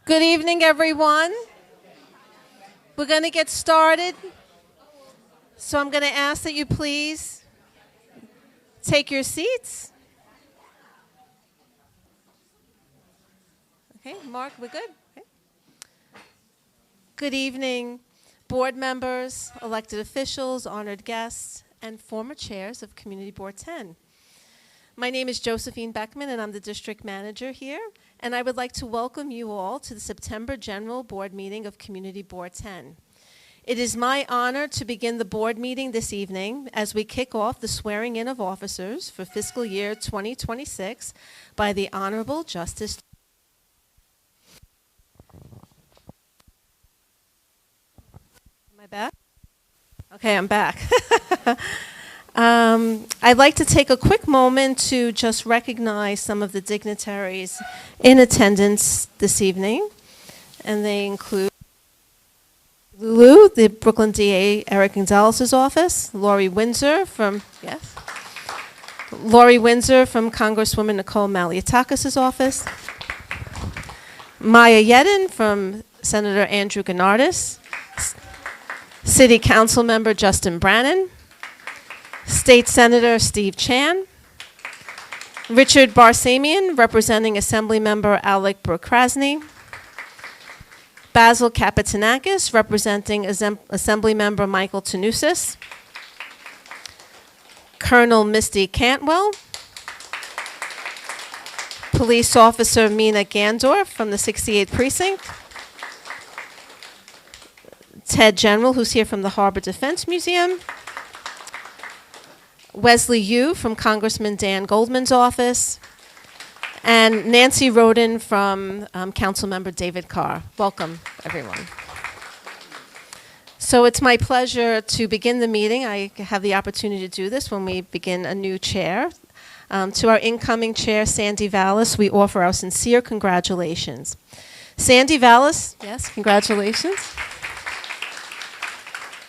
Good evening, everyone. We're going to get started. So I'm going to ask that you please take your seats. Okay, Mark, we're good? Okay. Good evening, board members, elected officials, honored guests, and former chairs of Community Board 10. My name is Josephine Beckman, and I'm the district manager here. And I would like to welcome you all to the September General Board Meeting of Community Board 10. It is my honor to begin the board meeting this evening as we kick off the swearing in of officers for fiscal year 2026 by the Honorable Justice. Am I back? Okay, I'm back. I'd like to take a quick moment to just recognize some of the dignitaries in attendance this evening, and they include Lulu, the Brooklyn DA Eric Gonzalez's office, Lori Windsor from Congresswoman Nicole Maliotakis' office, Maya Yedin from Senator Andrew Gennardis, City Council Member Justin Brannan, State Senator Steve Chan, Richard Barsamian, representing Assemblymember Alec Brooke-Krasny, Basil Kapitanakis, representing Assemblymember Michael Tanusis, Colonel Misty Cantwell, Police Officer Mina Gandorf from the 68th Precinct, Ted General, who's here from the Harbor Defense Museum, Wesley Yu from Congressman Dan Goldman's office, and Nancy Roden from Councilmember David Carr. Welcome, everyone. So it's my pleasure to begin the meeting. I have the opportunity to do this when we begin a new chair. To our incoming chair, Sandy Vallis, we offer our sincere congratulations. Sandy Vallis, yes, congratulations.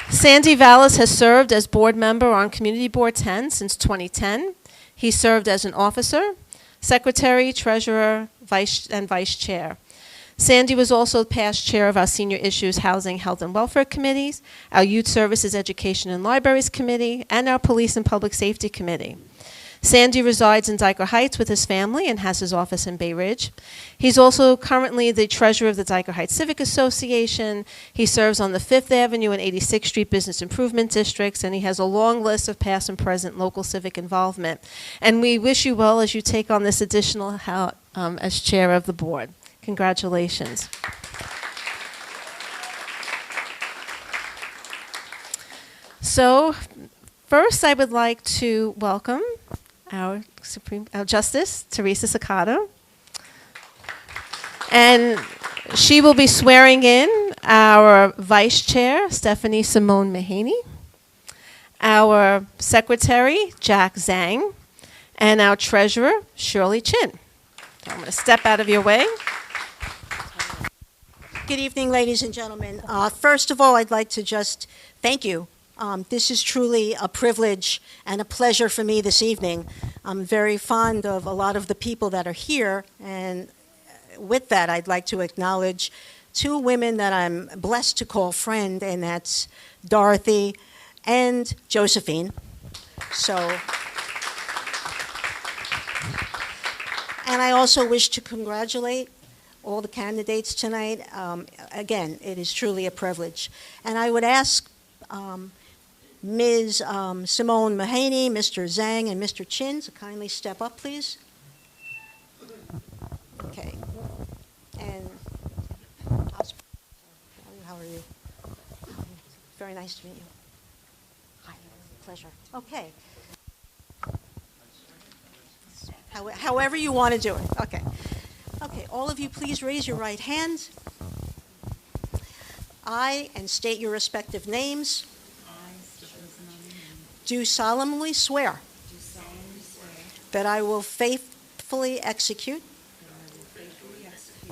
Sandy Vallis has served as board member on Community Board 10 since 2010. He served as an officer, secretary, treasurer, vice chair. Sandy was also past chair of our Senior Issues, Housing, Health, and Welfare Committees, our Youth Services, Education, and Libraries Committee, and our Police and Public Safety Committee. Sandy resides in Dyker Heights with his family and has his office in Bay Ridge. He's also currently the treasurer of the Dyker Heights Civic Association. He serves on the 5th Avenue and 86th Street Business Improvement Districts, and he has a long list of past and present local civic involvement. And we wish you well as you take on this additional hat as chair of the board. Congratulations. So, first I would like to welcome our Justice, Teresa Sacato. And she will be swearing in our Vice Chair, Stephanie Simone Mahaney, our Secretary, Jack Zhang, and our Treasurer, Shirley Chin. So I'm going to step out of your way. Good evening, ladies and gentlemen. First of all, I'd like to just thank you. This is truly a privilege and a pleasure for me this evening. I'm very fond of a lot of the people that are here, and with that, I'd like to acknowledge two women that I'm blessed to call friend, and that's Dorothy and Josephine. And I also wish to congratulate all the candidates tonight. Again, it is truly a privilege. And I would ask Ms. Simone Mahaney, Mr. Zhang, and Mr. Chin to kindly step up, please. Okay. And how are you? Very nice to meet you. Hi, pleasure. Okay. However you want to do it. Okay. Okay, all of you please raise your right hand. I, and state your respective names, do solemnly swear that I will faithfully execute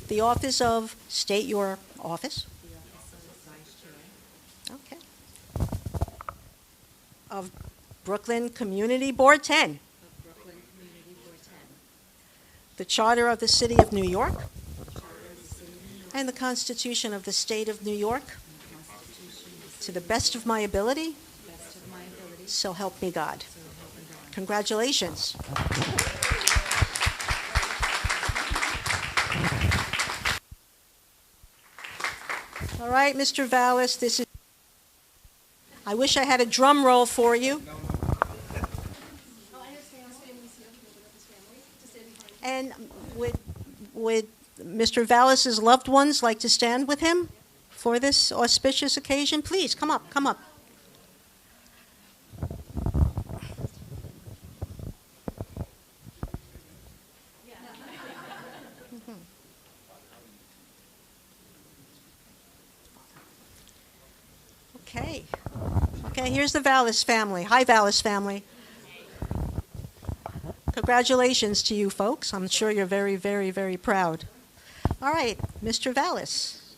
the office of, state your office, okay, of Brooklyn Community Board 10, the Charter of the City of New York, and the Constitution of the State of New York, to the best of my ability, so help me God. Congratulations. All right, Mr. Vallis, this is. I wish I had a drum roll for you. And would Mr. Vallis's loved ones like to stand with him for this auspicious occasion? Please, come up, come up. Okay. Okay, here's the Vallis family. Hi, Vallis family. Congratulations to you folks. I'm sure you're very, very, very proud. All right, Mr. Vallis.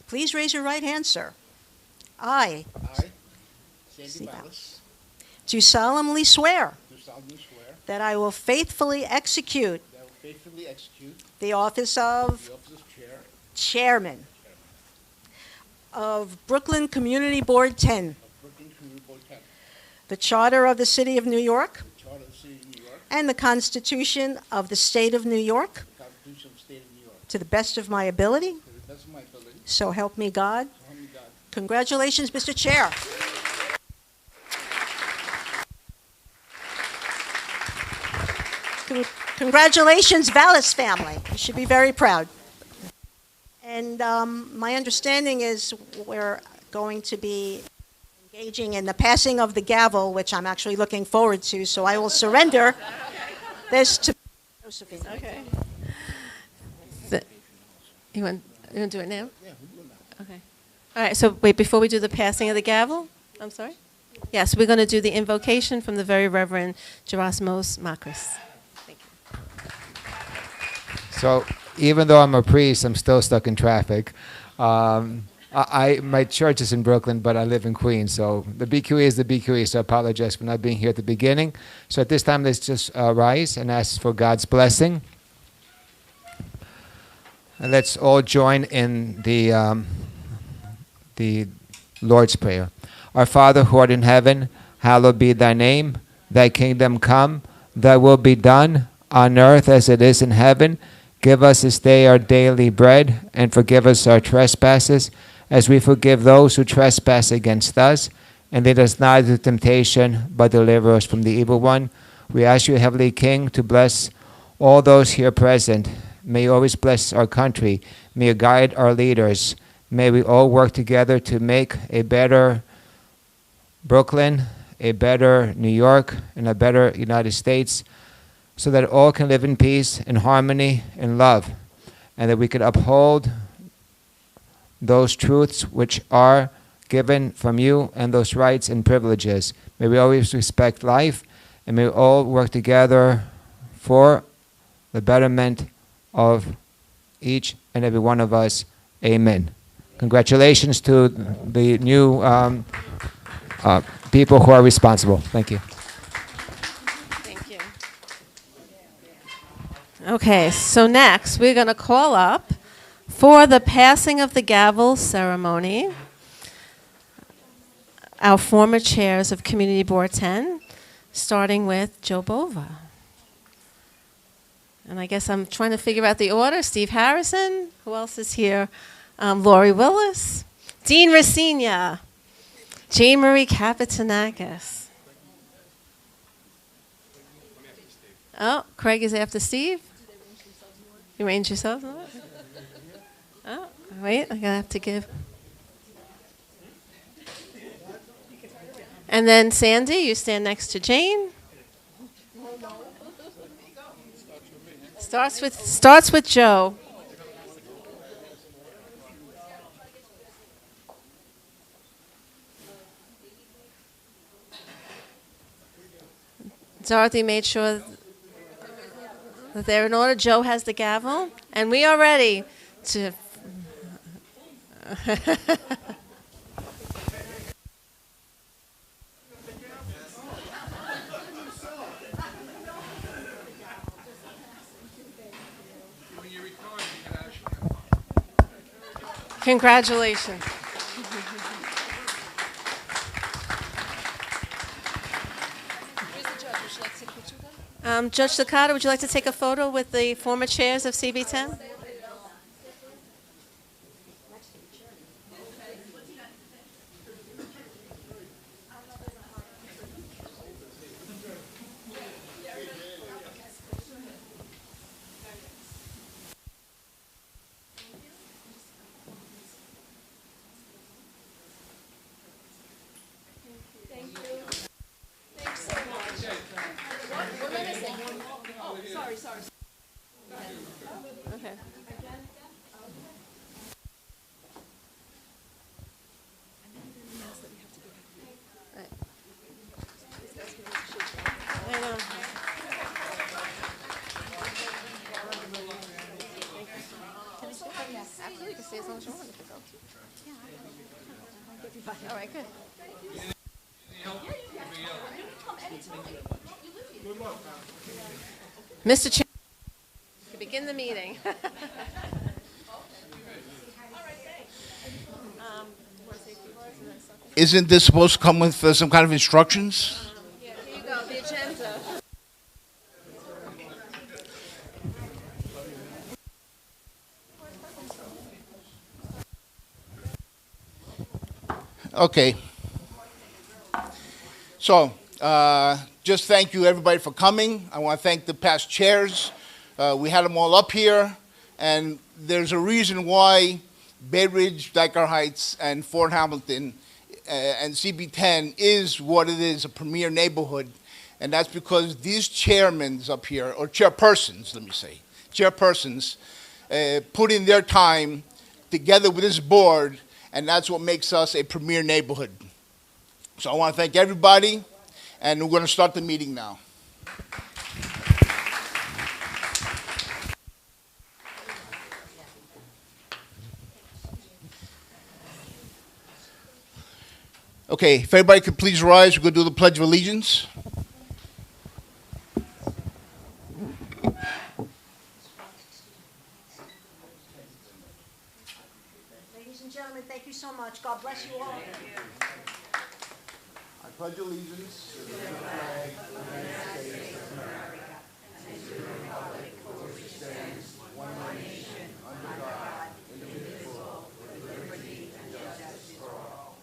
Please raise your right hand, sir. I, Sandy Vallis, do solemnly swear do solemnly swear that I will faithfully execute that I will faithfully execute the office of the office of Chairman of Brooklyn Community Board 10, of Brooklyn Community Board 10, the Charter of the City of New York, the Charter of the City of New York, and the Constitution of the State of New York, the Constitution of the State of New York, to the best of my ability, to the best of my ability, so help me God. so help me God. Congratulations, Mr. Chair. Congratulations, Vallis family. You should be very proud. And my understanding is we're going to be engaging in the passing of the gavel, which I'm actually looking forward to, so I will surrender this to Josephine. Okay. You want to do it now? Yeah, we do that. Okay. All right, so wait, before we do the passing of the gavel, I'm sorry? Yes, we're going to do the invocation from the Very Reverend Gerasimos Makris. Thank you. So even though I'm a priest, I'm still stuck in traffic. My church is in Brooklyn, but I live in Queens. So the BQE is the BQE, so I apologize for not being here at the beginning. So at this time, let's just rise and ask for God's blessing. And let's all join in the Lord's Prayer. Our Father who art in heaven, hallowed be thy name. Thy kingdom come, thy will be done on earth as it is in heaven. Give us this day our daily bread, and forgive us our trespasses, as we forgive those who trespass against us. And lead us not into temptation, but deliver us from the evil one. We ask you, Heavenly King, to bless all those here present. May you always bless our country. May you guide our leaders. May we all work together to make a better Brooklyn, a better New York, and a better United States, so that all can live in peace, in harmony, in love, and that we can uphold those truths which are given from you and those rights and privileges. May we always respect life, and may we all work together for the betterment of each and every one of us. Amen. Congratulations to the new people who are responsible. Thank you. Thank you. Okay, so next we're going to call up for the passing of the gavel ceremony our former chairs of Community Board 10, starting with Joe Bova. And I guess I'm trying to figure out the order. Steve Harrison. Who else is here? Lori Willis. Dean Racina. Jane Marie Kapitanakis. Oh, Craig is after Steve. You arrange yourselves? Oh, wait, I'm going to have to give. And then Sandy, you stand next to Jane. Starts with Joe. Dorothy made sure that they're in order. Joe has the gavel, and we are ready to. Congratulations. Judge Sakata, would you like to take a photo with the former chairs of CB10? Okay. I know. Absolutely, you can stay as long as you want if you go. All right, good. Mr. Chairman, to begin the meeting. Isn't this supposed to come with some kind of instructions? Here you go, the agenda. Okay. So, just thank you everybody for coming. I want to thank the past chairs. We had them all up here, and there's a reason why Bay Ridge, Dyker Heights, and Fort Hamilton and CB10 is what it is, a premier neighborhood. And that's because these chairmen up here, or chairpersons, let me say, chairpersons, put in their time together with this board, and that's what makes us a premier neighborhood. So I want to thank everybody, and we're going to start the meeting now. Okay, if everybody could please rise, we're going to do the Pledge of Allegiance. Ladies and gentlemen, thank you so much. God bless you all. I pledge allegiance to the flag of the United States of America and to the republic for which it stands, one nation, under God, indivisible, with liberty and justice for all.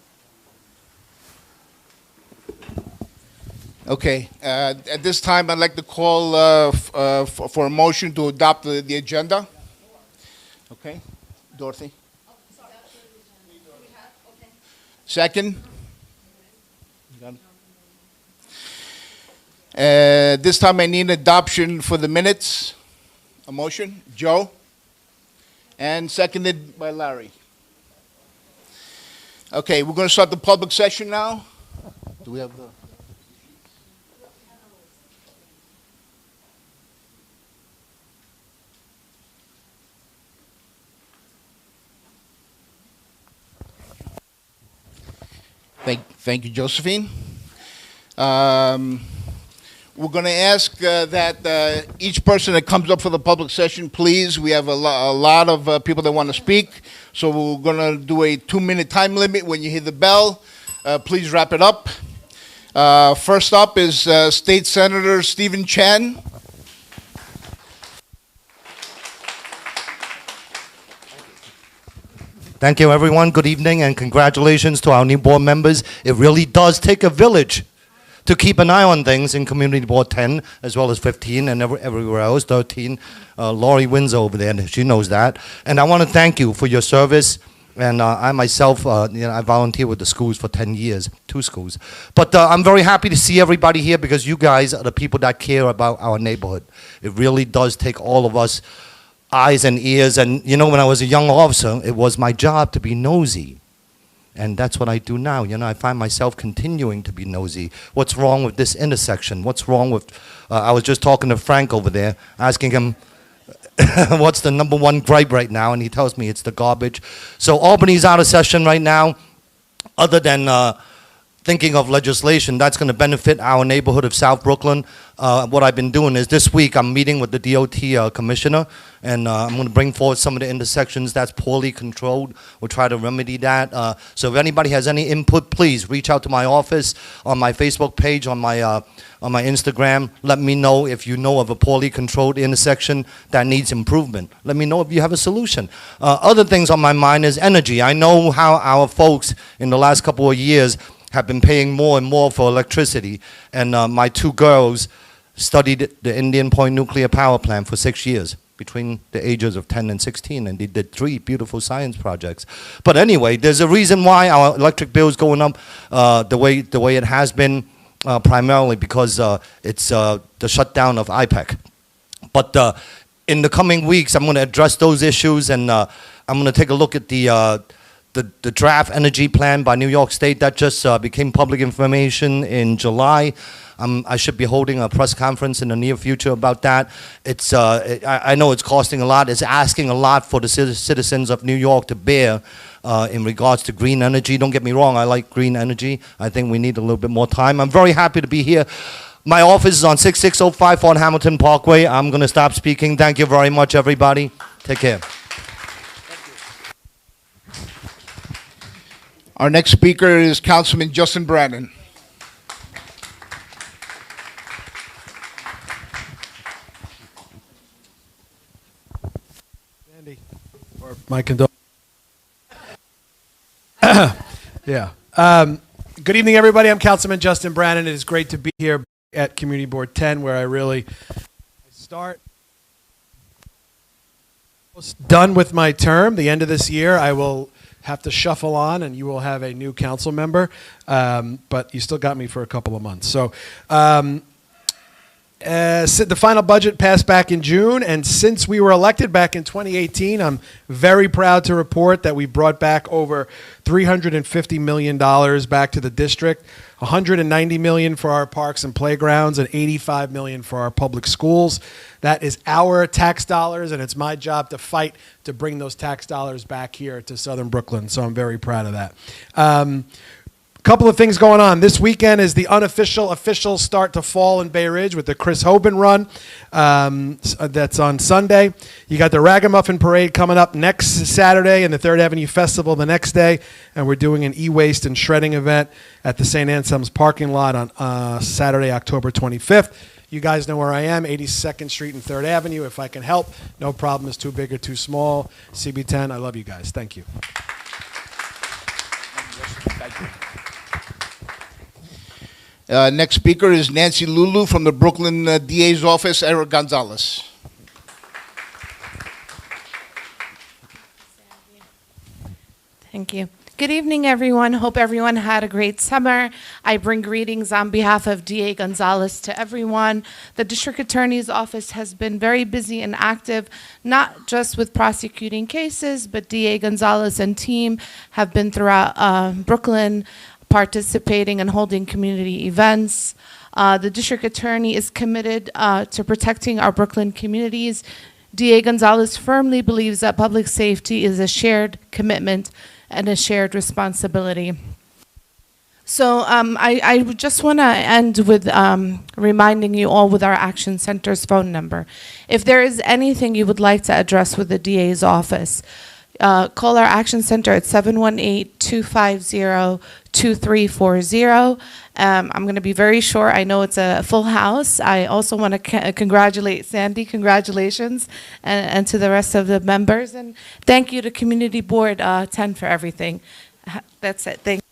Okay, at this time, I'd like to call for a motion to adopt the agenda. Okay, Dorothy? Second? This time I need adoption for the minutes. A motion, Joe? And seconded by Larry. Okay, we're going to start the public session now. Do we have the... Thank you, Josephine. We're going to ask that each person that comes up for the public session, please, we have a lot of people that want to speak, so we're going to do a 2-minute time limit. When you hear the bell, please wrap it up. First up is State Senator Stephen Chan. Thank you, everyone. Good evening, and congratulations to our new board members. It really does take a village to keep an eye on things in Community Board 10, as well as 15, and everywhere else, 13. Laurie wins over there, and she knows that. And I want to thank you for your service. And I myself, I volunteer with the schools for 10 years, 2 schools. But I'm very happy to see everybody here because you guys are the people that care about our neighborhood. It really does take all of us eyes and ears. And, you know, when I was a young officer, it was my job to be nosy. And that's what I do now. You know, I find myself continuing to be nosy. What's wrong with this intersection? What's wrong with... I was just talking to Frank over there, asking him, what's the #1 gripe right now? And he tells me it's the garbage. So Albany's out of session right now. Other than thinking of legislation that's going to benefit our neighborhood of South Brooklyn. What I've been doing is this week I'm meeting with the DOT commissioner, and I'm going to bring forward some of the intersections that's poorly controlled. We'll try to remedy that. So if anybody has any input, please reach out to my office, on my Facebook page, on my Instagram. Let me know if you know of a poorly controlled intersection that needs improvement. Let me know if you have a solution. Other things on my mind is energy. I know how our folks in the last couple of years have been paying more and more for electricity. And my two girls studied the Indian Point nuclear power plant for 6 years, between the ages of 10 and 16, and they did 3 beautiful science projects. But anyway, there's a reason why our electric bill is going up the way it has been, primarily because it's the shutdown of IPEC. But in the coming weeks, I'm going to address those issues, and I'm going to take a look at the draft energy plan by New York State that just became public information in July. I should be holding a press conference in the near future about that. I know it's costing a lot. It's asking a lot for the citizens of New York to bear in regards to green energy. Don't get me wrong, I like green energy. I think we need a little bit more time. I'm very happy to be here. My office is on 6605 Fort Hamilton Parkway. I'm going to stop speaking. Thank you very much, everybody. Take care. Our next speaker is Councilman Justin Brannan. Andy, or my condolences. Yeah. Good evening, everybody. I'm Councilman Justin Brannan. It is great to be here at Community Board 10, where I really start. Almost done with my term. The end of this year, I will have to shuffle on, and you will have a new council member, but you still got me for a couple of months. So the final budget passed back in June, and since we were elected back in 2018, I'm very proud to report that we brought back over $350 million back to the district, $190 million for our parks and playgrounds, and $85 million for our public schools. That is our tax dollars, and it's my job to fight to bring those tax dollars back here to Southern Brooklyn, so I'm very proud of that. Couple of things going on. This weekend is the official start to fall in Bay Ridge with the Chris Hoban Run. That's on Sunday. You got the Ragamuffin Parade coming up next Saturday and the 3rd Avenue Festival the next day. And we're doing an e-waste and shredding event at the St. Anselm's parking lot on Saturday, October 25th. You guys know where I am, 82nd Street and 3rd Avenue. If I can help, no problem. It's too big or too small. CB10, I love you guys. Thank you. Thank you. Next speaker is Nancy Lulu from the Brooklyn DA's office, Eric Gonzalez. Thank you. Good evening, everyone. Hope everyone had a great summer. I bring greetings on behalf of DA Gonzalez to everyone. The District Attorney's Office has been very busy and active, not just with prosecuting cases, but DA Gonzalez and team have been throughout Brooklyn, participating and holding community events. The District Attorney is committed to protecting our Brooklyn communities. DA Gonzalez firmly believes that public safety is a shared commitment and a shared responsibility. So I just want to end with reminding you all with our Action Center's phone number. If there is anything you would like to address with the DA's office, call our Action Center at 718-250-2340. I'm going to be very short. I know it's a full house. I also want to congratulate Sandy. Congratulations, and to the rest of the members. And thank you to Community Board 10 for everything. That's it. Thank you.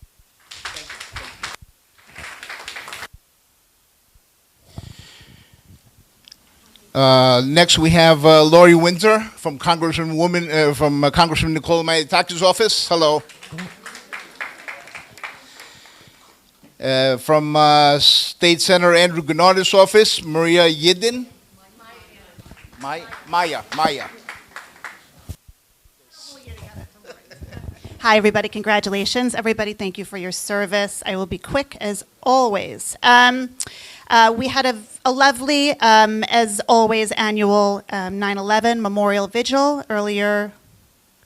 Next, we have Lori Windsor from Congressman Nicole Mayataki's office. Hello. From State Senator Andrew Gennard's office, Maria Yidin. Maya. Hi, everybody. Congratulations. Everybody, thank you for your service. I will be quick as always. We had a lovely, as always, annual 9/11 Memorial Vigil earlier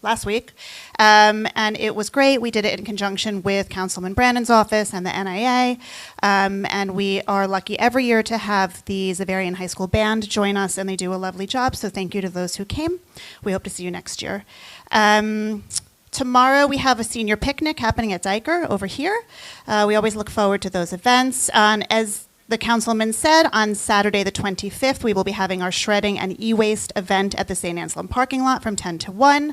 last week. And it was great. We did it in conjunction with Councilman Brandon's office and the NIA. And we are lucky every year to have the Zavarian High School Band join us, and they do a lovely job. So thank you to those who came. We hope to see you next year. Tomorrow we have a senior picnic happening at Diker over here. We always look forward to those events. And as the councilman said, on Saturday the 25th, we will be having our shredding and e-waste event at the St. Anselm parking lot from 10 to 1.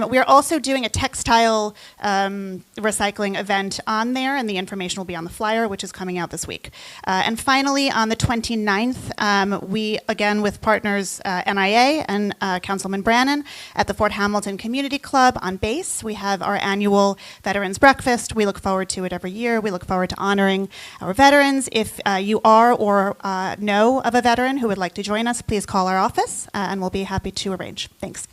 We are also doing a textile recycling event on there, and the information will be on the flyer, which is coming out this week. And finally, on the 29th, we, again with partners NIA and Councilman Brannon, at the Fort Hamilton Community Club on base, we have our annual Veterans Breakfast. We look forward to it every year. We look forward to honoring our veterans. If you are or know of a veteran who would like to join us, please call our office, and we'll be happy to arrange. Thanks.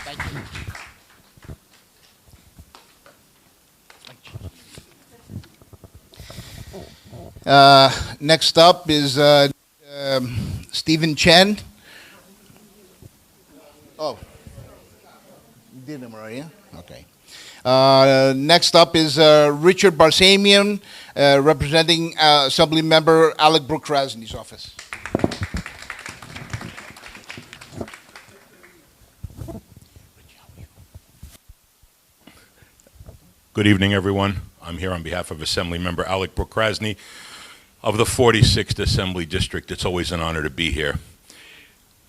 Thank you. Next up is Stephen Chen. Oh, you did him already, yeah? Okay. Next up is Richard Barsamian, representing Assembly Member Alec Brooke-Krasny's office. Good evening, everyone. I'm here on behalf of Assembly Member Alec Brooke-Krasny of the 46th Assembly District. It's always an honor to be here.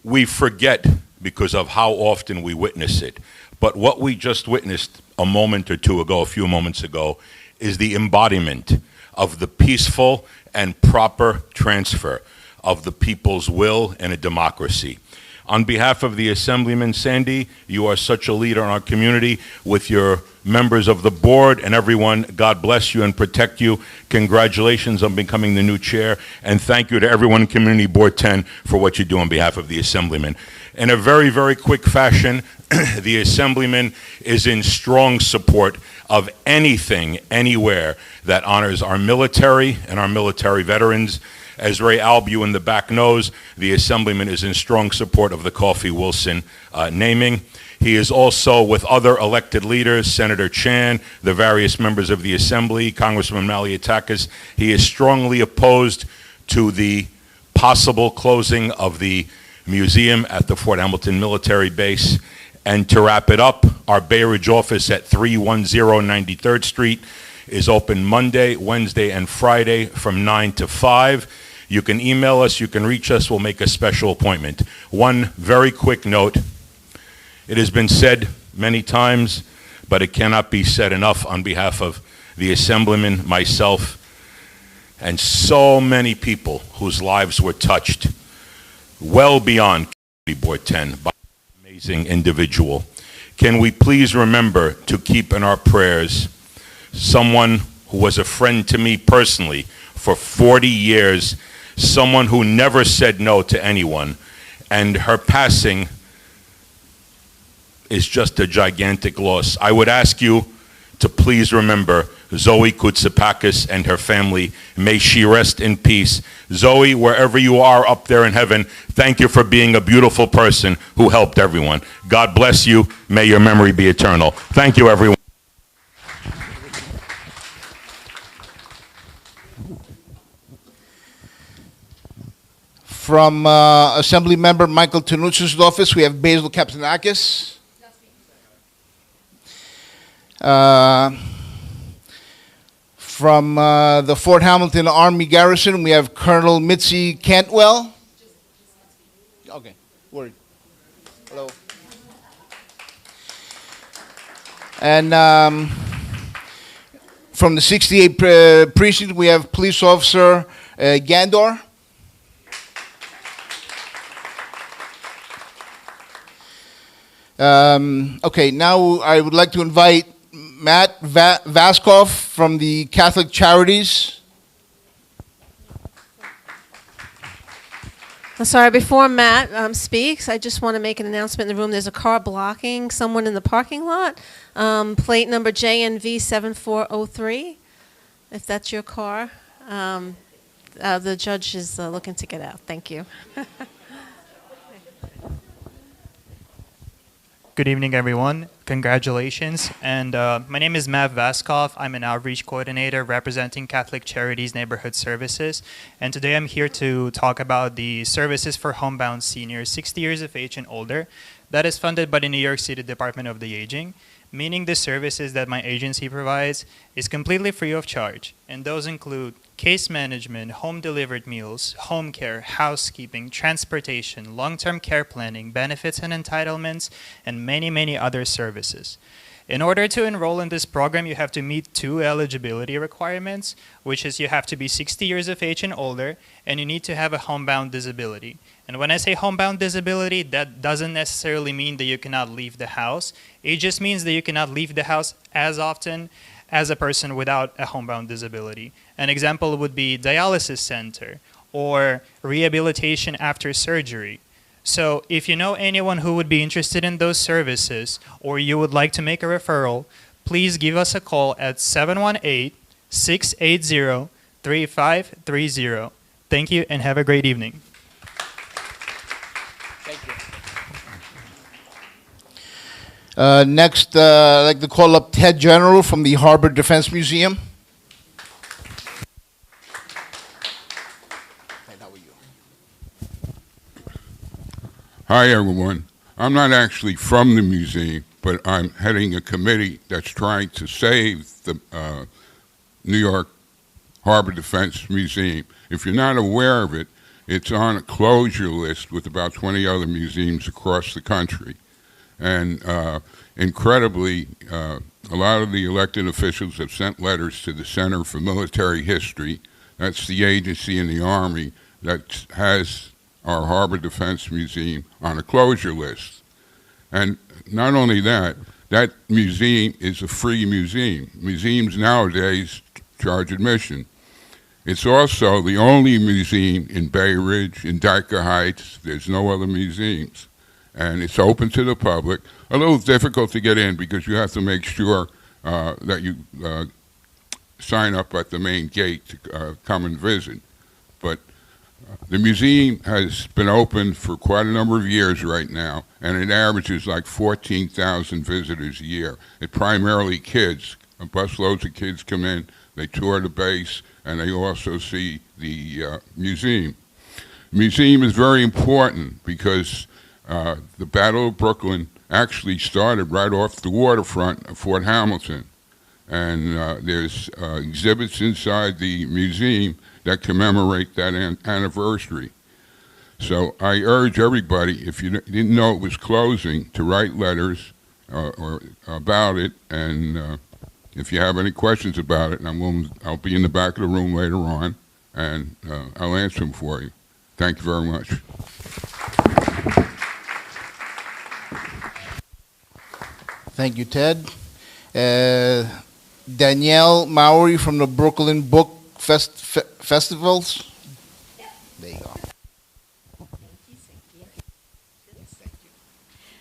We forget because of how often we witness it. But what we just witnessed a moment or two ago, a few moments ago, is the embodiment of the peaceful and proper transfer of the people's will in a democracy. On behalf of the Assemblyman Sandy, you are such a leader in our community. With your members of the board and everyone, God bless you and protect you. Congratulations on becoming the new chair, and thank you to everyone in Community Board 10 for what you do on behalf of the Assemblyman. In a very, very quick fashion, the Assemblyman is in strong support of anything, anywhere that honors our military and our military veterans. As Ray Albu in the back knows, the Assemblyman is in strong support of the Coffee Wilson naming. He is also, with other elected leaders, Senator Chan, the various members of the Assembly, Congressman Malliotakis, he is strongly opposed to the possible closing of the museum at the Fort Hamilton Military Base. And to wrap it up, our Bay Ridge office at 310 93rd Street is open Monday, Wednesday, and Friday from 9 to 5. You can email us, you can reach us, we'll make a special appointment. One very quick note. It has been said many times, but it cannot be said enough on behalf of the Assemblyman, myself, and so many people whose lives were touched well beyond Community Board 10 by an amazing individual. Can we please remember to keep in our prayers someone who was a friend to me personally for 40 years, someone who never said no to anyone, and her passing is just a gigantic loss. I would ask you to please remember Zoe Koutsipakis and her family. May she rest in peace. Zoe, wherever you are up there in heaven, thank you for being a beautiful person who helped everyone. God bless you. May your memory be eternal. Thank you, everyone. From Assembly Member Michael Tanucci's office, we have Basil Kapsanakis. From the Fort Hamilton Army Garrison, we have Colonel Mitzi Cantwell. Okay, word. Hello. And from the 68th Precinct, we have Police Officer Gandor. Okay, now I would like to invite Matt Vaskov from the Catholic Charities. Sorry, before Matt speaks, I just want to make an announcement in the room. There's a car blocking someone in the parking lot. Plate number JNV 7403. If that's your car, the judge is looking to get out. Thank you. Good evening, everyone. Congratulations. And my name is Mav Vaskov. I'm an outreach coordinator representing Catholic Charities Neighborhood Services. And today I'm here to talk about the services for homebound seniors 60 years of age and older that is funded by the New York City Department of the Aging, meaning the services that my agency provides is completely free of charge. And those include case management, home-delivered meals, home care, housekeeping, transportation, long-term care planning, benefits and entitlements, and many, many other services. In order to enroll in this program, you have to meet 2 eligibility requirements, which is you have to be 60 years of age and older, and you need to have a homebound disability. And when I say homebound disability, that doesn't necessarily mean that you cannot leave the house. It just means that you cannot leave the house as often as a person without a homebound disability. An example would be dialysis center or rehabilitation after surgery. So if you know anyone who would be interested in those services or you would like to make a referral, please give us a call at 718-680-3530. Thank you and have a great evening. Next, I'd like to call up Ted General from the Harbor Defense Museum. Ted, how are you? Hi, everyone. I'm not actually from the museum, but I'm heading a committee that's trying to save the New York Harbor Defense Museum. If you're not aware of it, it's on a closure list with about 20 other museums across the country. And incredibly, a lot of the elected officials have sent letters to the Center for Military History. That's the agency in the Army that has our Harbor Defense Museum on a closure list. And not only that, that museum is a free museum. Museums nowadays charge admission. It's also the only museum in Bay Ridge, in Dyker Heights. There's no other museums. And it's open to the public. A little difficult to get in because you have to make sure that you sign up at the main gate to come and visit. But the museum has been open for quite a number of years right now, and it averages like 14,000 visitors a year. It primarily kids. Busloads of kids come in, they tour the base, and they also see the museum. The museum is very important because the Battle of Brooklyn actually started right off the waterfront of Fort Hamilton. And there's exhibits inside the museum that commemorate that anniversary. So I urge everybody, if you didn't know it was closing, to write letters or about it. And if you have any questions about it, I'll be in the back of the room later on, and I'll answer them for you. Thank you very much. Thank you, Ted. Danielle Mowry from the Brooklyn Book Festivals. There you go.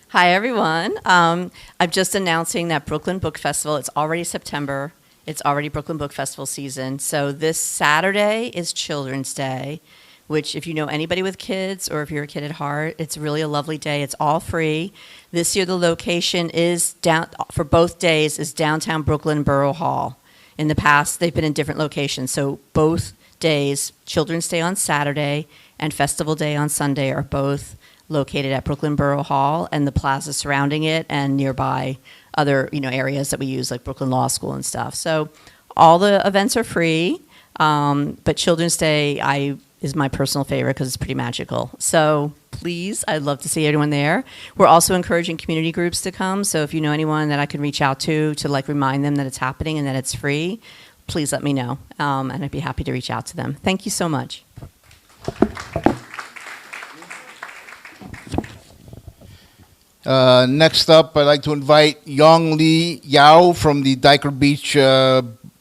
Hi, everyone. I'm just announcing that Brooklyn Book Festival, it's already September. It's already Brooklyn Book Festival season. So this Saturday is Children's Day, which if you know anybody with kids or if you're a kid at heart, it's really a lovely day. It's all free. This year the location is down for both days is downtown Brooklyn Borough Hall. In the past, they've been in different locations. So both days, Children's Day on Saturday and Festival Day on Sunday, are both located at Brooklyn Borough Hall and the plaza surrounding it and nearby other areas that we use like Brooklyn Law School and stuff. So all the events are free, but Children's Day is my personal favorite because it's pretty magical. So please, I'd love to see everyone there. We're also encouraging community groups to come. So if you know anyone that I can reach out to like remind them that it's happening and that it's free, please let me know. And I'd be happy to reach out to them. Thank you so much. Next up, I'd like to invite Yong Lee Yao from the Dyker Beach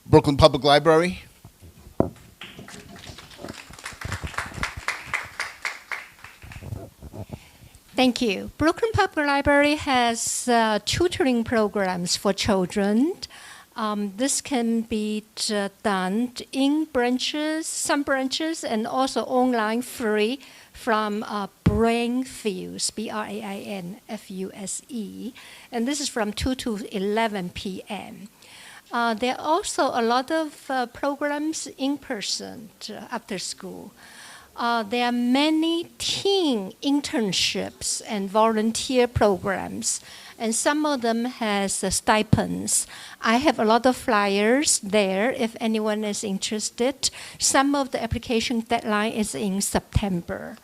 Brooklyn Public Library. Thank you. Brooklyn Public Library has tutoring programs for children This can be done in branches, some branches, and also online free from Brainfuse, BRAINFUSE. And this is from 2 to 11 p.m. There are also a lot of programs in person after school. There are many teen internships and volunteer programs, and some of them has stipends. I have a lot of flyers there if anyone is interested. Some of the application deadline is in September.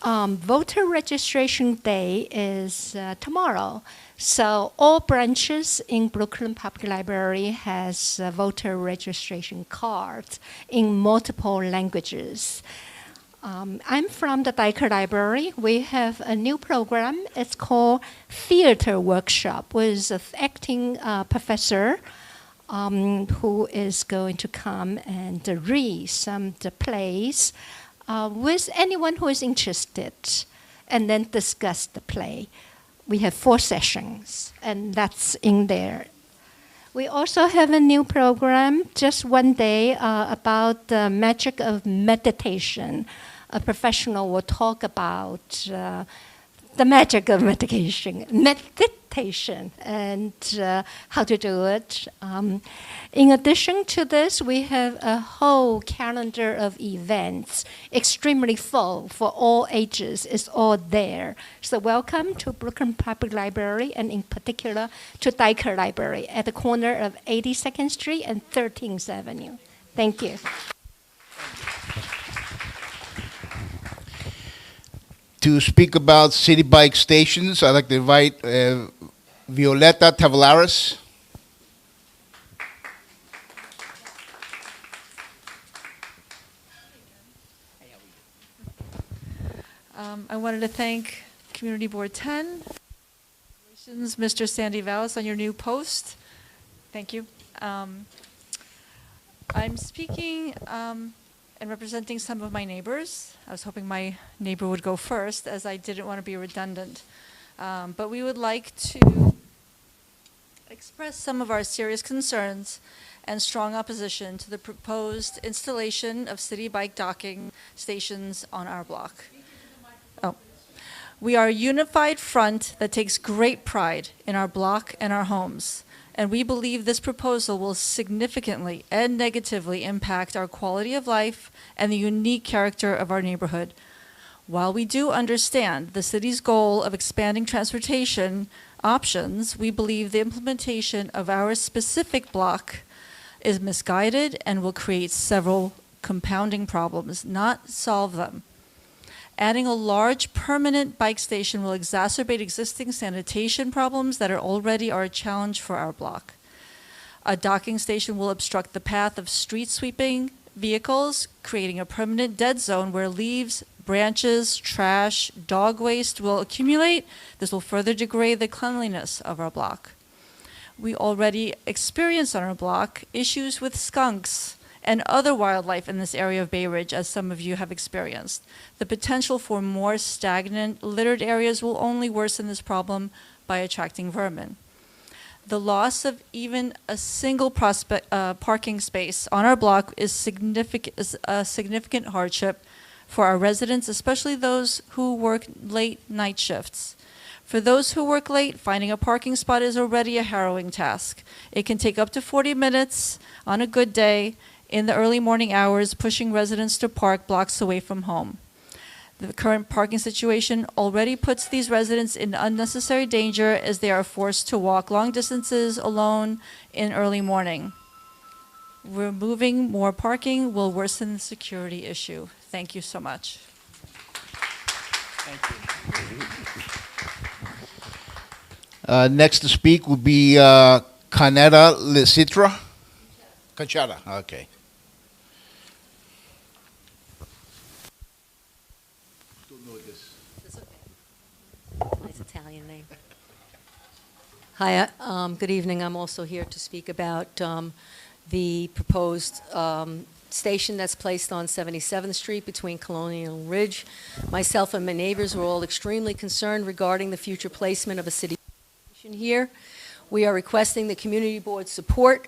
Voter registration day is tomorrow. So all branches in Brooklyn Public Library has voter registration cards in multiple languages. I'm from the Diker Library. We have a new program. It's called Theater Workshop with an acting professor who is going to come and read some of the plays with anyone who is interested and then discuss the play. We have 4 sessions, and that's in there. We also have a new program, just one day, about the magic of meditation. A professional will talk about the magic of meditation and how to do it. In addition to this, we have a whole calendar of events, extremely full for all ages. It's all there. So welcome to Brooklyn Public Library, and in particular to Diker Library at the corner of 82nd Street and 13th Avenue. Thank you. To speak about city bike stations, I'd like to invite Violeta Tavalares. I wanted to thank Community Board 10. Congratulations, Mr. Sandy Vallis, on your new post. Thank you. I'm speaking and representing some of my neighbors. I was hoping my neighbor would go first, as I didn't want to be redundant. But we would like to express some of our serious concerns and strong opposition to the proposed installation of city bike docking stations on our block. Oh. We are a unified front that takes great pride in our block and our homes, and we believe this proposal will significantly and negatively impact our quality of life and the unique character of our neighborhood. While we do understand the city's goal of expanding transportation options, we believe the implementation of our specific block is misguided and will create several compounding problems, not solve them. Adding a large permanent bike station will exacerbate existing sanitation problems that already are a challenge for our block. A docking station will obstruct the path of street sweeping vehicles, creating a permanent dead zone where leaves, branches, trash, dog waste will accumulate. This will further degrade the cleanliness of our block. We already experience on our block issues with skunks and other wildlife in this area of Bay Ridge, as some of you have experienced. The potential for more stagnant, littered areas will only worsen this problem by attracting vermin. The loss of even a single parking space on our block is a significant hardship for our residents, especially those who work late night shifts. For those who work late, finding a parking spot is already a harrowing task. It can take up to 40 minutes on a good day in the early morning hours, pushing residents to park blocks away from home. The current parking situation already puts these residents in unnecessary danger as they are forced to walk long distances alone in early morning. Removing more parking will worsen the security issue. Thank you so much. Thank you. Next to speak will be Canetta Licitra. Conchata, okay. Nice Italian name. Hi, good evening. I'm also here to speak about the proposed station that's placed on 77th Street between Colonial and Ridge. Myself and my neighbors were all extremely concerned regarding the future placement of a city station here. We are requesting the community board's support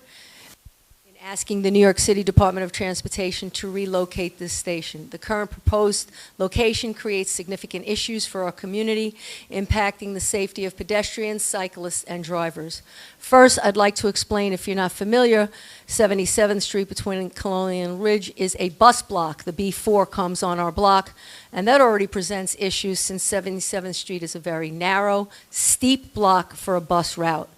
in asking the New York City Department of Transportation to relocate this station. The current proposed location creates significant issues for our community, impacting the safety of pedestrians, cyclists, and drivers. First, I'd like to explain, if you're not familiar, 77th Street between Colonial and Ridge is a bus block. The B4 comes on our block, and that already presents issues since 77th Street is a very narrow, steep block for a bus route.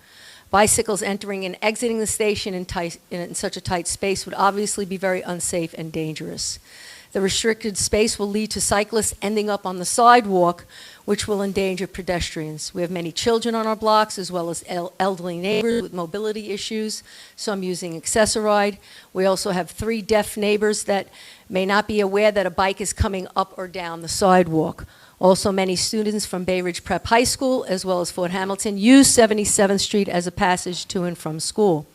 Bicycles entering and exiting the station in such a tight space would obviously be very unsafe and dangerous. The restricted space will lead to cyclists ending up on the sidewalk, which will endanger pedestrians. We have many children on our blocks, as well as elderly neighbors with mobility issues, some using Accessoride. We also have 3 deaf neighbors that may not be aware that a bike is coming up or down the sidewalk. Also, many students from Bay Ridge Prep High School, as well as Fort Hamilton, use 77th Street as a passage to and from school.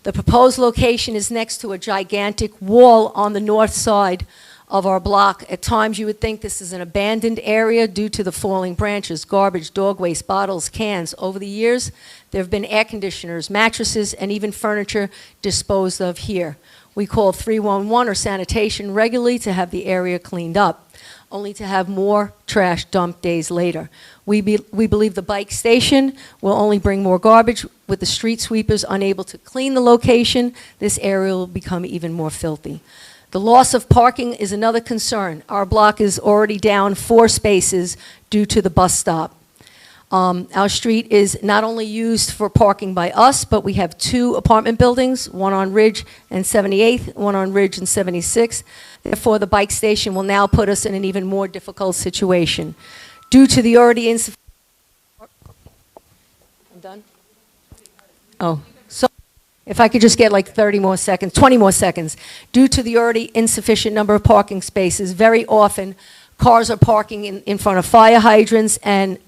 The proposed location is next to a gigantic wall on the north side of our block. At times, you would think this is an abandoned area due to the falling branches, garbage, dog waste, bottles, cans. Over the years, there have been air conditioners, mattresses, and even furniture disposed of here. We call 311 or sanitation regularly to have the area cleaned up, only to have more trash dumped days later. We believe the bike station will only bring more garbage. With the street sweepers unable to clean the location, this area will become even more filthy. The loss of parking is another concern. Our block is already down 4 spaces due to the bus stop. Our street is not only used for parking by us, but we have 2 apartment buildings, one on Ridge and 78th, one on Ridge and 76th. Therefore, the bike station will now put us in an even more difficult situation. Due to the already insufficient... I'm done? Oh, so if I could just get like 30 more seconds, 20 more seconds. Due to the already insufficient number of parking spaces, very often cars are parking in front of fire hydrants, and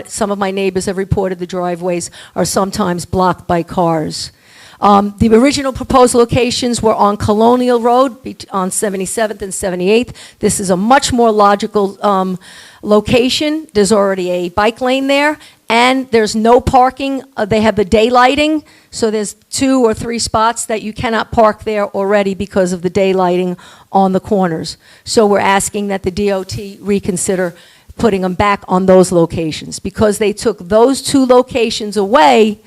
some of my neighbors have reported the driveways are sometimes blocked by cars. The original proposed locations were on Colonial Road on 77th and 78th. This is a much more logical location. There's already a bike lane there, and there's no parking. They have the daylighting, so there's 2 or 3 spots that you cannot park there already because of the daylighting on the corners. So we're asking that the DOT reconsider putting them back on those locations. Because they took those 2 locations away,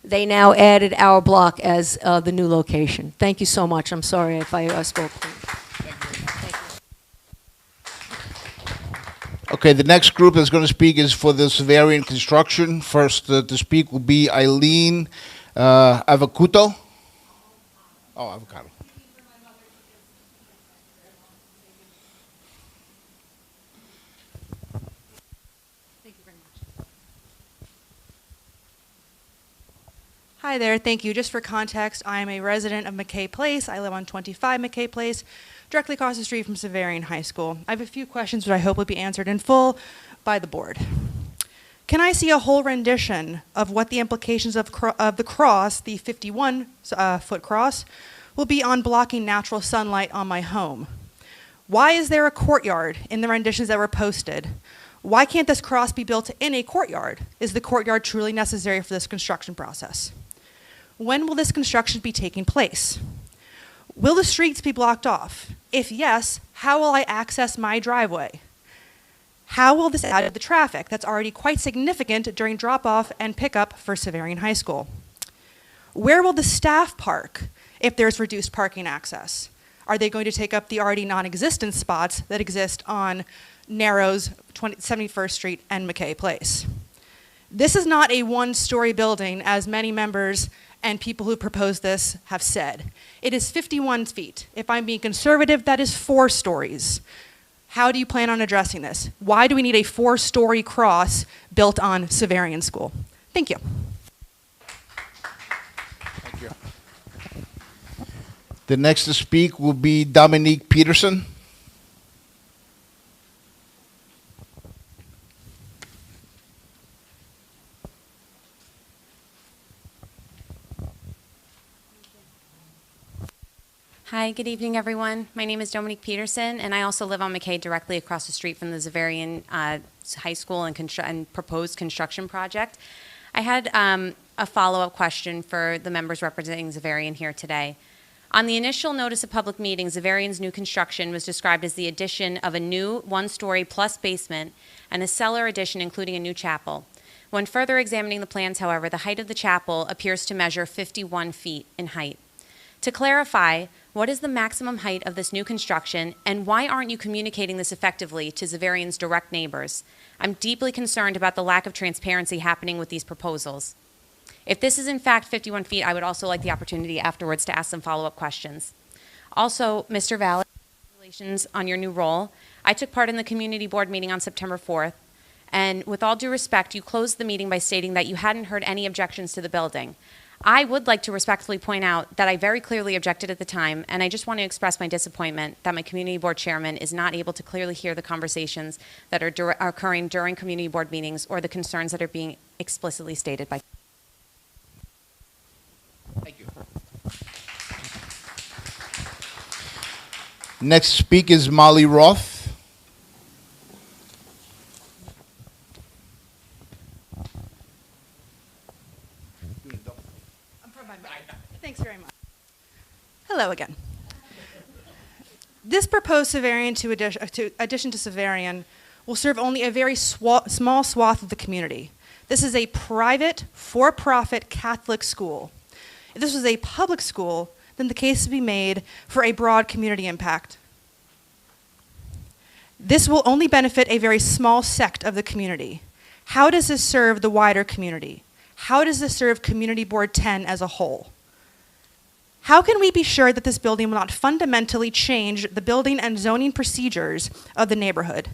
they now added our block as the new location. Thank you so much. I'm sorry if I spoke. Okay, the next group that's going to speak is for the Severian construction. First to speak will be Eileen Avacuto. Oh, Avocado. Hi there, thank you. Just for context, I am a resident of McKay Place. I live on 25 McKay Place, directly across the street from Severian High School. I have a few questions which I hope will be answered in full by the board. Can I see a whole rendition of what the implications of the cross, the 51-foot cross, will be on blocking natural sunlight on my home? Why is there a courtyard in the renditions that were posted? Why can't this cross be built in a courtyard? Is the courtyard truly necessary for this construction process? When will this construction be taking place? Will the streets be blocked off? If yes, how will I access my driveway? How will this add to the traffic that's already quite significant during drop-off and pickup for Severian High School? Where will the staff park if there's reduced parking access? Are they going to take up the already non-existent spots that exist on Narrows, 71st Street, and McKay Place? This is not a 1-story building, as many members and people who proposed this have said. It is 51 feet. If I'm being conservative, that is 4 stories. How do you plan on addressing this? Why do we need a 4-story cross built on Severian School? Thank you. Thank you. The next to speak will be Dominique Peterson. Hi, good evening, everyone. My name is Dominique Peterson, and I also live on McKay, directly across the street from the Severian High School and proposed construction project. I had a follow-up question for the members representing Zavarian here today. On the initial notice of public meeting, Zavarian's new construction was described as the addition of a new one-story plus basement and a cellar addition including a new chapel. When further examining the plans, however, the height of the chapel appears to measure 51 feet in height. To clarify, what is the maximum height of this new construction, and why aren't you communicating this effectively to Zavarian's direct neighbors? I'm deeply concerned about the lack of transparency happening with these proposals. If this is in fact 51 feet, I would also like the opportunity afterwards to ask some follow-up questions. Also, Mr. Valli, congratulations on your new role. I took part in the community board meeting on September 4th, and with all due respect, you closed the meeting by stating that you hadn't heard any objections to the building. I would like to respectfully point out that I very clearly objected at the time, and I just want to express my disappointment that my community board chairman is not able to clearly hear the conversations that are occurring during community board meetings or the concerns that are being explicitly stated by. Thank you. Next speaker is Molly Roth. Thanks very much. Hello again. This proposed Zavarian addition to Zavarian will serve only a very small swath of the community. This is a private, for-profit Catholic school. If this was a public school, then the case would be made for a broad community impact. This will only benefit a very small sect of the community. How does this serve the wider community? How does this serve Community Board 10 as a whole? How can we be sure that this building will not fundamentally change the building and zoning procedures of the neighborhood?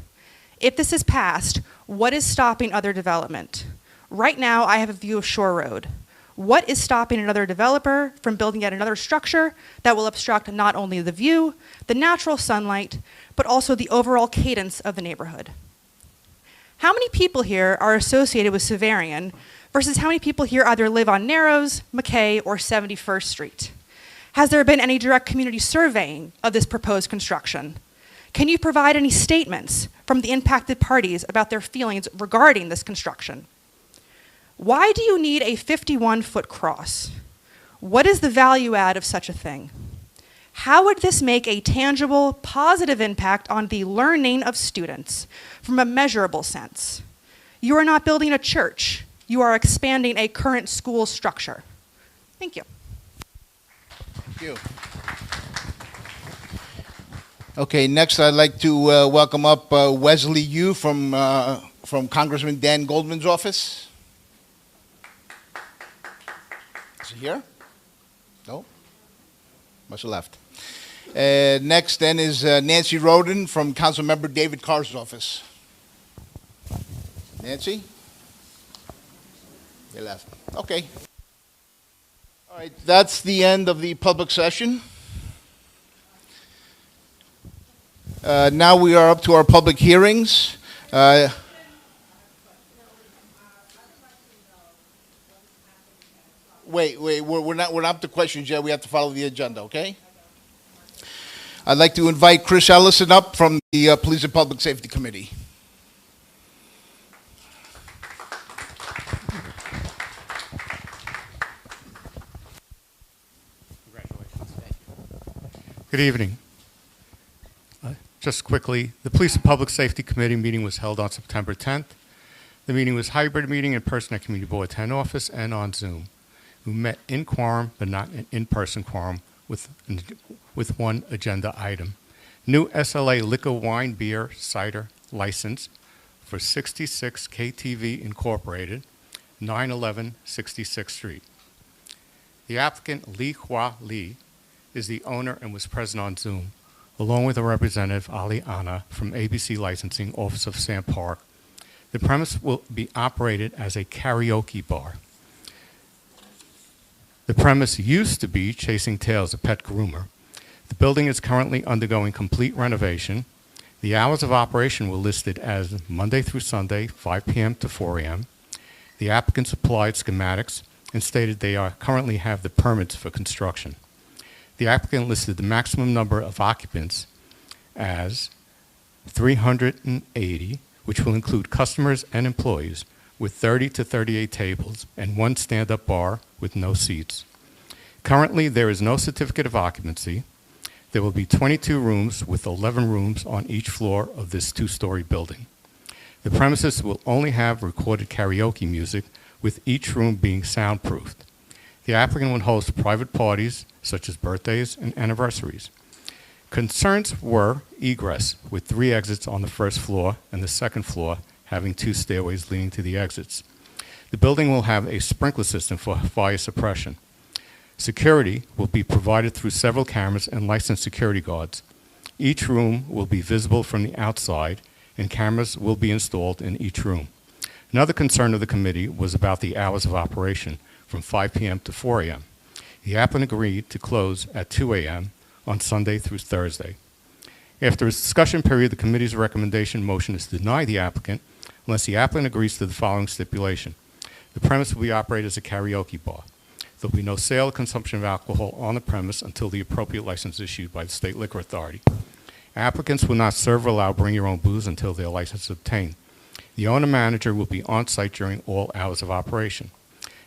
If this is passed, what is stopping other development? Right now, I have a view of Shore Road. What is stopping another developer from building yet another structure that will obstruct not only the view, the natural sunlight, but also the overall cadence of the neighborhood? How many people here are associated with Zavarian versus how many people here either live on Narrows, McKay, or 71st Street? Has there been any direct community surveying of this proposed construction? Can you provide any statements from the impacted parties about their feelings regarding this construction? Why do you need a 51-foot cross? What is the value add of such a thing? How would this make a tangible, positive impact on the learning of students from a measurable sense? You are not building a church. You are expanding a current school structure. Thank you. Thank you. Okay, next I'd like to welcome up Wesley Yu from Congressman Dan Goldman's office. Is he here? No? Must have left. Next then is Nancy Roden from Councilmember David Carr's office. Nancy? You left. Okay. All right, that's the end of the public session. Now we are up to our public hearings. Wait, we're not up to questions yet. We have to follow the agenda, okay? I'd like to invite Chris Ellison up from the Police and Public Safety Committee. Good evening. Just quickly, the Police and Public Safety Committee meeting was held on September 10th. The meeting was hybrid meeting in person at Community Board 10 office and on Zoom. We met in quorum, but not an in-person quorum, with one agenda item. New SLA liquor, wine, beer, cider license for 66 KTV Incorporated, 911 66th Street. The applicant, Li Hua Li, is the owner and was present on Zoom, along with a representative, Ali Anna, from ABC Licensing, Office of Sam Park. The premise will be operated as a karaoke bar. The premise used to be Chasing Tails, a pet groomer. The building is currently undergoing complete renovation. The hours of operation were listed as Monday through Sunday, 5 p.m. to 4 a.m. The applicant supplied schematics and stated they currently have the permits for construction. The applicant listed the maximum number of occupants as 380, which will include customers and employees, with 30 to 38 tables and one stand-up bar with no seats. Currently, there is no certificate of occupancy. There will be 22 rooms with 11 rooms on each floor of this two-story building. The premises will only have recorded karaoke music, with each room being soundproofed. The applicant will host private parties, such as birthdays and anniversaries. Concerns were egress, with 3 exits on the first floor and the second floor having 2 stairways leading to the exits. The building will have a sprinkler system for fire suppression. Security will be provided through several cameras and licensed security guards. Each room will be visible from the outside, and cameras will be installed in each room. Another concern of the committee was about the hours of operation, from 5 p.m. to 4 a.m. The applicant agreed to close at 2 a.m. on Sunday through Thursday. After a discussion period, the committee's recommendation motion is to deny the applicant unless the applicant agrees to the following stipulation. The premise will be operated as a karaoke bar. There will be no sale or consumption of alcohol on the premise until the appropriate license is issued by the State Liquor Authority. Applicants will not serve or allow bring-your-own booze until their license is obtained. The owner-manager will be on-site during all hours of operation.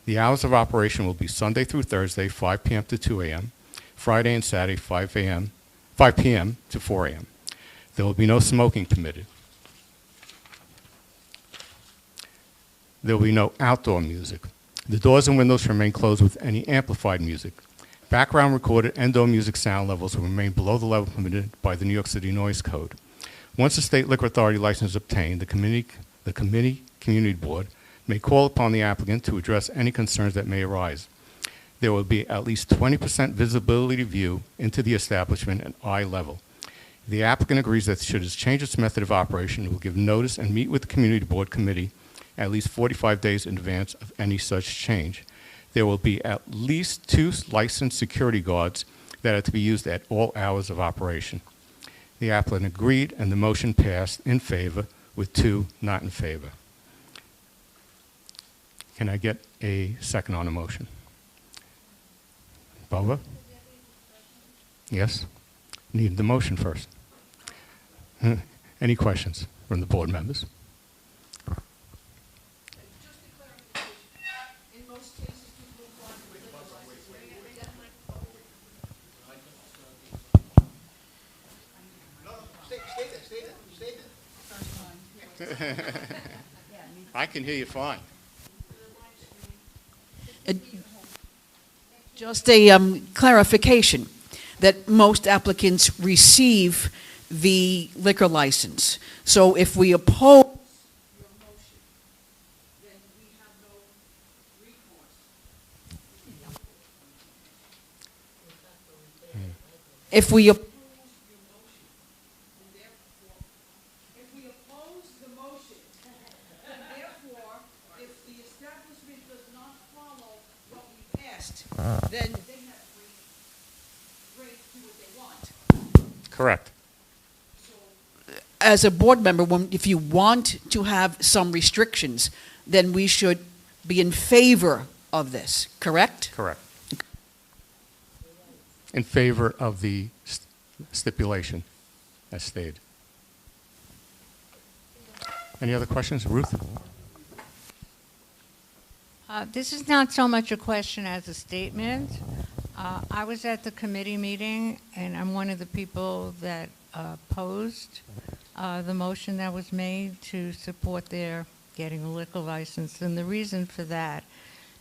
The hours of operation will be Sunday through Thursday, 5 p.m. to 2 a.m., Friday and Saturday, 5 p.m. to 4 a.m. There will be no smoking permitted. There will be no outdoor music. The doors and windows remain closed with any amplified music. Background recorded indoor music sound levels will remain below the level permitted by the New York City Noise Code. Once the State Liquor Authority license is obtained, the community board may call upon the applicant to address any concerns that may arise. There will be at least 20% visibility view into the establishment at eye level. The applicant agrees that should it change its method of operation, it will give notice and meet with the community board committee at least 45 days in advance of any such change. There will be at least 2 licensed security guards that are to be used at all hours of operation. The applicant agreed, and the motion passed in favor with 2 not in favor. Can I get a second on the motion? Bova? Yes? Need the motion first. Any questions from the board members? I can hear you fine. Just a clarification that most applicants receive the liquor license. So if we oppose your motion, then we have no recourse. If we oppose your motion, and therefore, if we oppose the motion, and therefore, if the establishment does not follow what we passed, then they have free to do what they want. Correct. As a board member, if you want to have some restrictions, then we should be in favor of this, correct? Correct. In favor of the stipulation, as stated. Any other questions? Ruth? This is not so much a question as a statement. I was at the committee meeting, and I'm one of the people that opposed the motion that was made to support their getting a liquor license. And the reason for that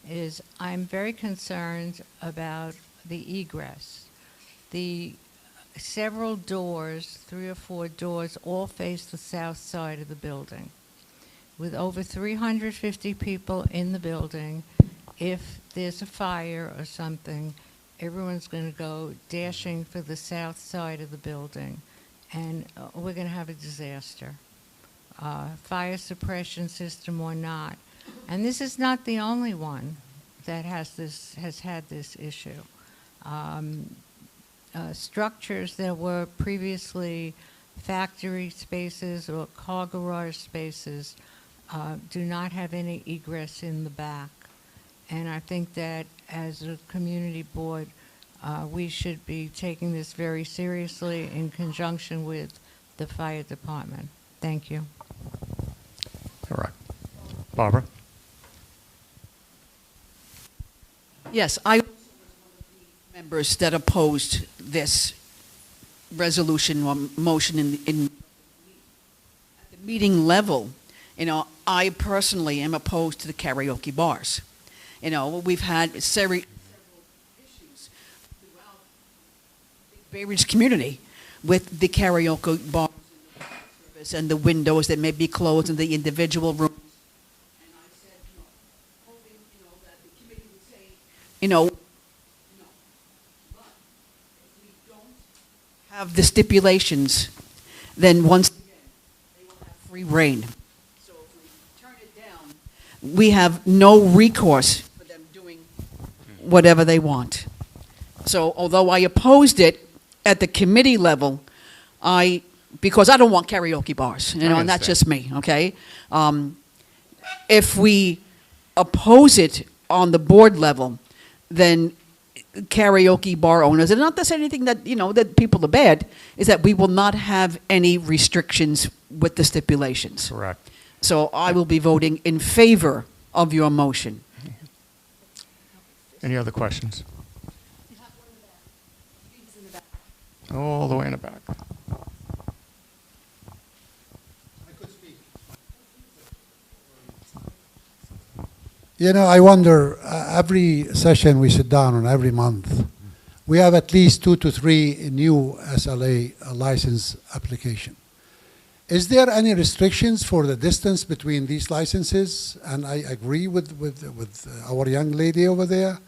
is I'm very concerned about the egress. The several doors, 3 or 4 doors, all face the south side of the building. With over 350 people in the building, if there's a fire or something, everyone's going to go dashing for the south side of the building, and we're going to have a disaster. Fire suppression system or not. And this is not the only one that has had this issue. Structures that were previously factory spaces or car garage spaces do not have any egress in the back. And I think that as a community board, we should be taking this very seriously in conjunction with the fire department. Thank you. All right. Barbara? Yes, I members that opposed this resolution or motion in at the meeting level. You know, I personally am opposed to the karaoke bars. You know, we've had several issues throughout the Bay Ridge community with the karaoke bars and the windows that may be closed in the individual rooms. And I said, hoping, that the committee would say, no. But if we don't have the stipulations, then once again, they will have free reign. So if we turn it down, we have no recourse for them doing whatever they want. So although I opposed it at the committee level, because I don't want karaoke bars, and that's just me, okay? If we oppose it on the board level, then karaoke bar owners, and not to say anything that, that people are bad, is that we will not have any restrictions with the stipulations. Correct. So I will be voting in favor of your motion. Any other questions? All the way in the back. I wonder, every session we sit down on every month, we have at least 2 to 3 new SLA license application. Is there any restrictions for the distance between these licenses? And I agree with our young lady over there.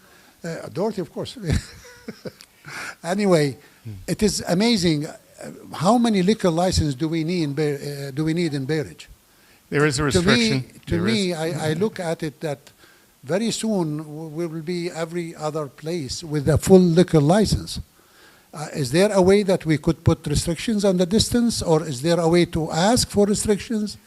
Dorothy, of course. Anyway, it is amazing how many liquor licenses do we need in Bay Ridge? There is a restriction. To me, I look at it that very soon we will be every other place with a full liquor license. Is there a way that we could put restrictions on the distance, or is there a way to ask for restrictions?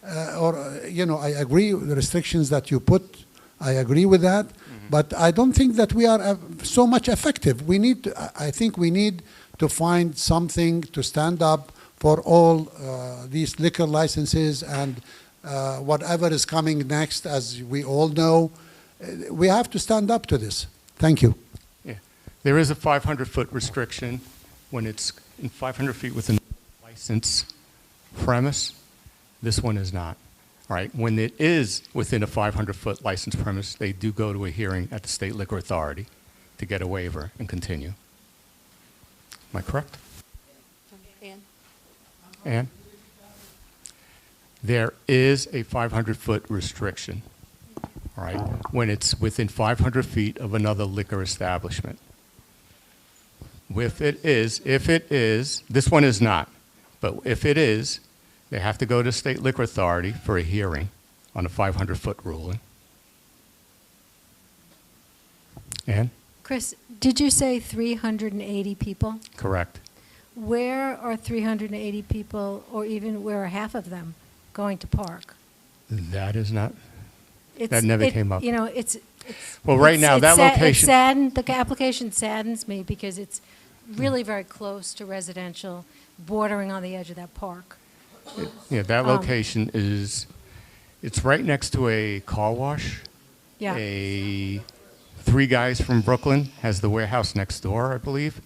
I agree with the restrictions that you put. I agree with that. But I don't think that we are so much effective. I think we need to find something to stand up for all these liquor licenses and whatever is coming next, as we all know. We have to stand up to this. Thank you. Yeah. There is a 500-foot restriction when it's in 500 feet within a licensed premise. This one is not. All right. When it is within a 500-foot licensed premise, they do go to a hearing at the State Liquor Authority to get a waiver and continue. Am I correct? Ann? There is a 500-foot restriction, all right, when it's within 500 feet of another liquor establishment. If it is, this one is not, but if it is, they have to go to State Liquor Authority for a hearing on a 500-foot ruling. Ann? Chris, did you say 380 people? Correct. Where are 380 people, or even where are half of them going to park? That is not, that never came up. Well, right now, that location. The application saddens me because it's really very close to residential, bordering on the edge of that park. That location it's right next to a car wash. Yeah. 3 guys from Brooklyn has the warehouse next door, I believe,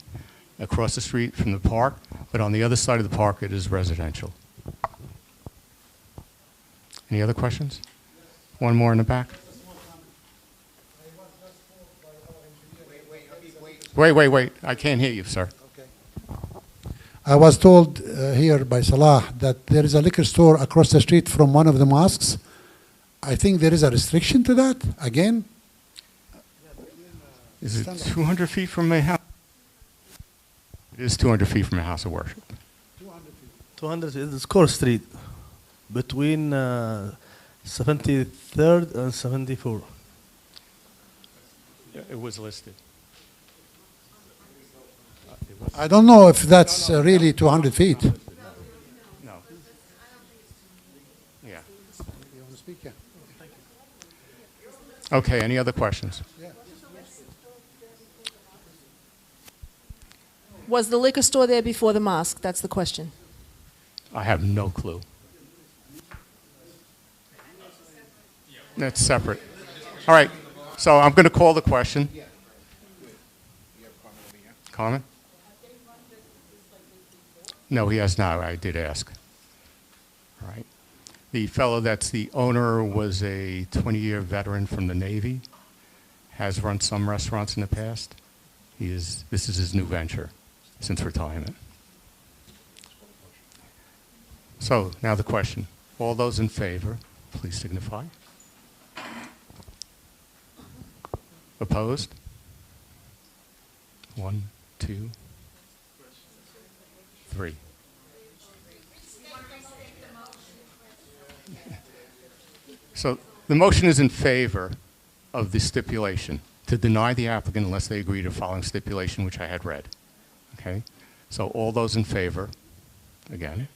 across the street from the park, but on the other side of the park it is residential. Any other questions? One more in the back. Wait. I can't hear you, sir. I was told here by Salah that there is a liquor store across the street from one of the mosques. I think there is a restriction to that, again. Is it 200 feet from my house? It is 200 feet from a house of worship. 200 is Court Street, between 73rd and 74. It was listed. I don't know if that's really 200 feet. No. Yeah. You want to speak? Yeah. Okay, any other questions? Was the liquor store there before the mosque? That's the question. I have no clue. That's separate. All right. So I'm going to call the question. Comment? No, he has not. I did ask. All right. The fellow that's the owner was a 20-year veteran from the Navy, has run some restaurants in the past. This is his new venture since retirement. So now the question. All those in favor, please signify. Opposed? 1, 2, 3. So the motion is in favor of the stipulation to deny the applicant unless they agree to the following stipulation, which I had read. Okay? So all those in favor, again.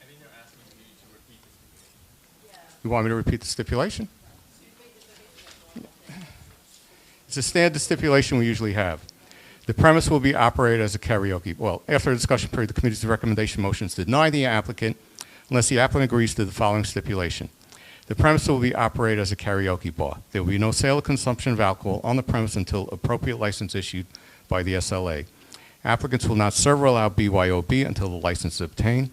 You want me to repeat the stipulation? It's a standard stipulation we usually have. The premise will be operated as a karaoke. Well, after the discussion period, the committee's recommendation motion is to deny the applicant unless the applicant agrees to the following stipulation. The premise will be operated as a karaoke bar. There will be no sale or consumption of alcohol on the premise until appropriate license issued by the SLA. Applicants will not serve or allow BYOB until the license is obtained.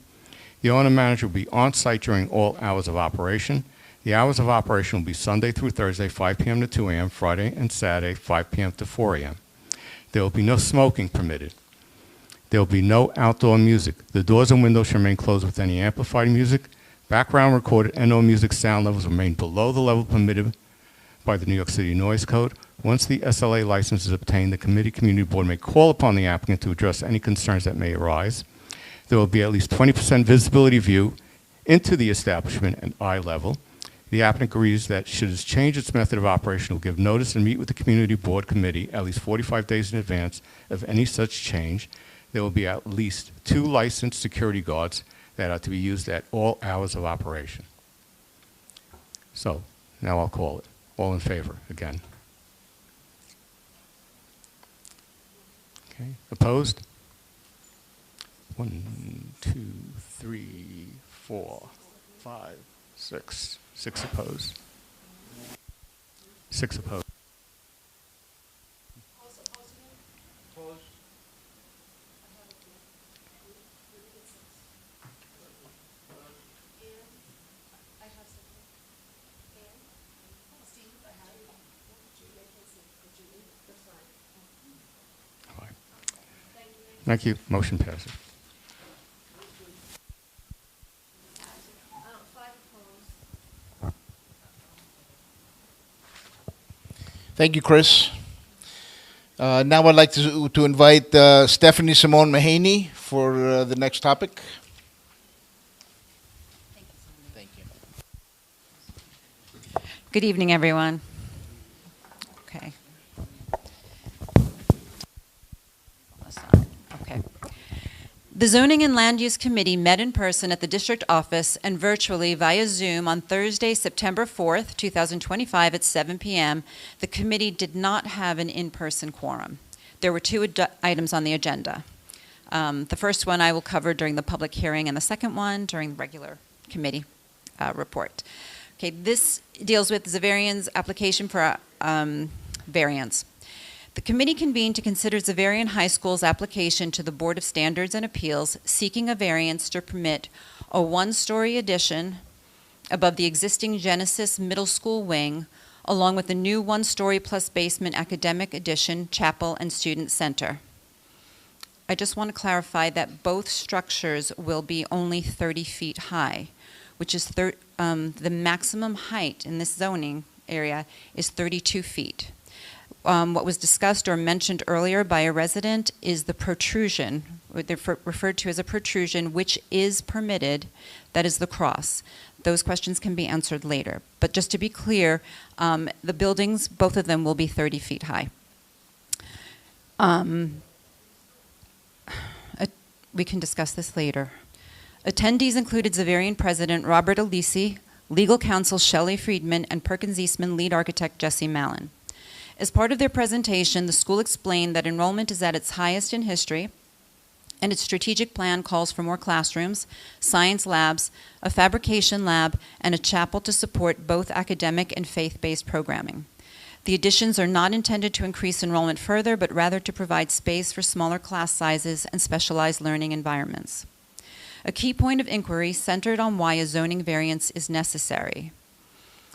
The owner-manager will be on site during all hours of operation. The hours of operation will be Sunday through Thursday, 5 p.m. to 2 a.m., Friday and Saturday, 5 p.m. to 4 a.m. There will be no smoking permitted. There will be no outdoor music. The doors and windows shall remain closed with any amplified music. Background recorded and no music sound levels remain below the level permitted by the New York City Noise Code. Once the SLA license is obtained, the community board may call upon the applicant to address any concerns that may arise. There will be at least 20% visibility view into the establishment at eye level. The applicant agrees that should it change its method of operation, will give notice and meet with the community board committee at least 45 days in advance of any such change. There will be at least 2 licensed security guards that are to be used at all hours of operation. So now I'll call it. All in favor again. Okay. Opposed? 1, 2, 3, 4, 5, 6. 6 opposed. 6 opposed. Thank you. Motion passes. Thank you, Chris. Now I'd like to invite Stephanie Simone Mahaney for the next topic. Thank you. Good evening, everyone. Okay. Okay. The Zoning and Land Use Committee met in person at the district office and virtually via Zoom on Thursday, September 4th, 2025 at 7 p.m. The committee did not have an in-person quorum. There were 2 items on the agenda. The first one I will cover during the public hearing, and the second one during the regular committee report. Okay, this deals with Zavarian's application for variance. The committee convened to consider Zavarian High School's application to the Board of Standards and Appeals seeking a variance to permit a 1-story addition above the existing Genesis Middle School wing, along with a new 1-story plus basement academic addition, chapel, and student center. I just want to clarify that both structures will be only 30 feet high, which is the maximum height in this zoning area is 32 feet. What was discussed or mentioned earlier by a resident is the protrusion, what they're referred to as a protrusion, which is permitted, that is the cross. Those questions can be answered later. But just to be clear, the buildings, both of them will be 30 feet high. We can discuss this later. Attendees included Zavarian President Robert Alisi, Legal Counsel Shelley Friedman, and Perkins Eastman Lead Architect Jesse Mallon. As part of their presentation, the school explained that enrollment is at its highest in history, and its strategic plan calls for more classrooms, science labs, a fabrication lab, and a chapel to support both academic and faith-based programming. The additions are not intended to increase enrollment further, but rather to provide space for smaller class sizes and specialized learning environments. A key point of inquiry centered on why a zoning variance is necessary.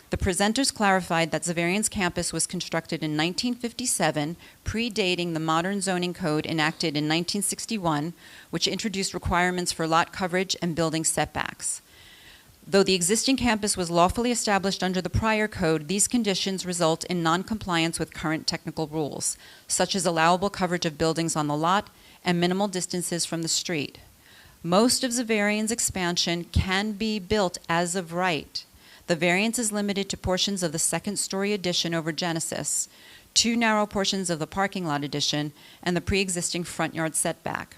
The presenters clarified that Xaverian's campus was constructed in 1957, predating the modern zoning code enacted in 1961, which introduced requirements for lot coverage and building setbacks. Though the existing campus was lawfully established under the prior code, these conditions result in non-compliance with current technical rules, such as allowable coverage of buildings on the lot and minimal distances from the street. Most of Xaverian's expansion can be built as of right. The variance is limited to portions of the second-story addition over Genesis, 2 narrow portions of the parking lot addition, and the pre-existing front yard setback.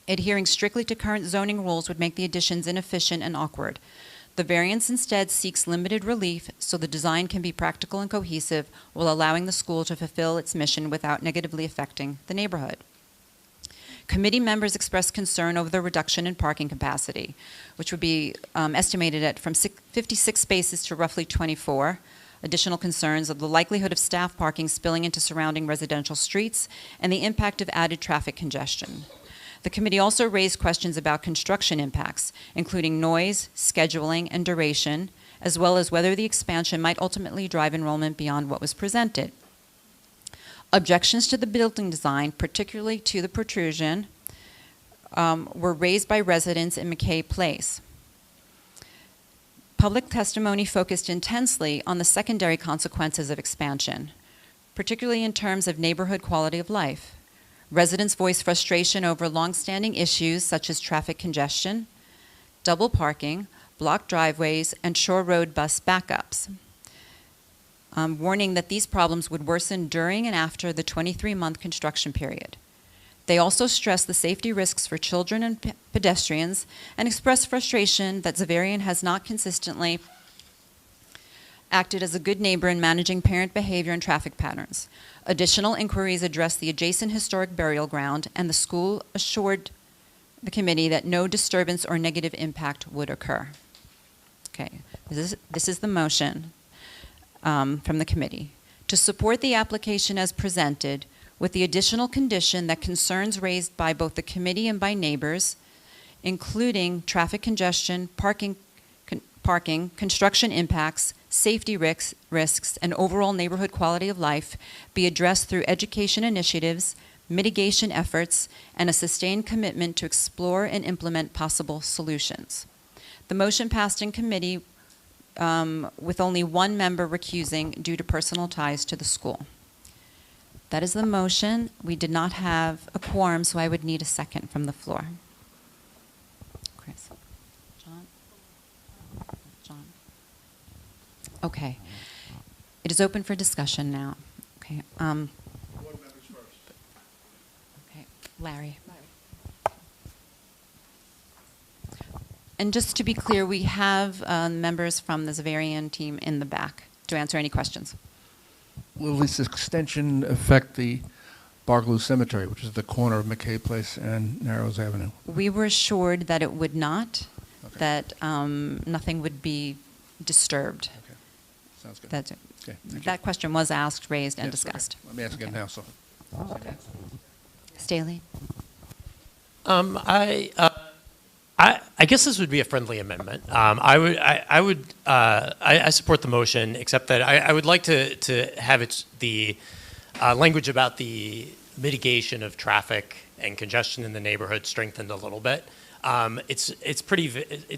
Adhering strictly to current zoning rules would make the additions inefficient and awkward. The variance instead seeks limited relief so the design can be practical and cohesive while allowing the school to fulfill its mission without negatively affecting the neighborhood. Committee members expressed concern over the reduction in parking capacity, which would be estimated at from 56 spaces to roughly 24. Additional concerns of the likelihood of staff parking spilling into surrounding residential streets and the impact of added traffic congestion. The committee also raised questions about construction impacts, including noise, scheduling, and duration, as well as whether the expansion might ultimately drive enrollment beyond what was presented. Objections to the building design, particularly to the protrusion, were raised by residents in McKay Place. Public testimony focused intensely on the secondary consequences of expansion, particularly in terms of neighborhood quality of life. Residents voiced frustration over long-standing issues such as traffic congestion, double parking, blocked driveways, and shore road bus backups. Warning that these problems would worsen during and after the 23-month construction period. They also stressed the safety risks for children and pedestrians and expressed frustration that Xaverian has not consistently acted as a good neighbor in managing parent behavior and traffic patterns. Additional inquiries addressed the adjacent historic burial ground, and the school assured the committee that no disturbance or negative impact would occur. Okay, this is the motion. From the committee, to support the application as presented with the additional condition that concerns raised by both the committee and by neighbors, including traffic congestion, parking, construction impacts, safety risks, and overall neighborhood quality of life, be addressed through education initiatives, mitigation efforts, and a sustained commitment to explore and implement possible solutions. The motion passed in committee with only one member recusing due to personal ties to the school. That is the motion. We did not have a quorum, so I would need a second from the floor. Chris. John? Okay. It is open for discussion now. Okay. Okay. Larry. And just to be clear, we have members from the Xaverian team in the back to answer any questions. Will this extension affect the Barclay Cemetery, which is the corner of McKay Place and Narrows Avenue? We were assured that it would not, okay. That nothing would be disturbed. Okay. Sounds good. That's it. Okay. That question was asked, raised, and yes, discussed. Okay. Let me ask again now. So. Okay. Staley? I guess this would be a friendly amendment. I support the motion, except that I would like to have the language about the mitigation of traffic and congestion in the neighborhood strengthened a little bit. It's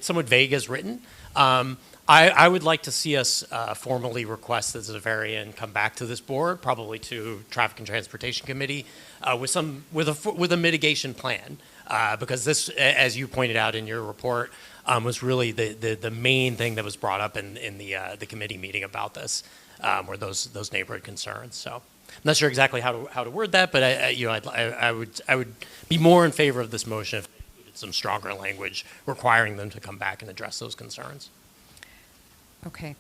somewhat vague as written. I would like to see us formally request that Xaverian come back to this board, probably to Traffic and Transportation Committee, with a mitigation plan. Because this, as you pointed out in your report, was really the main thing that was brought up in the committee meeting about this, were those neighborhood concerns. So I'm not sure exactly how to word that, but I would be more in favor of this motion if it included some stronger language requiring them to come back and address those concerns. Okay.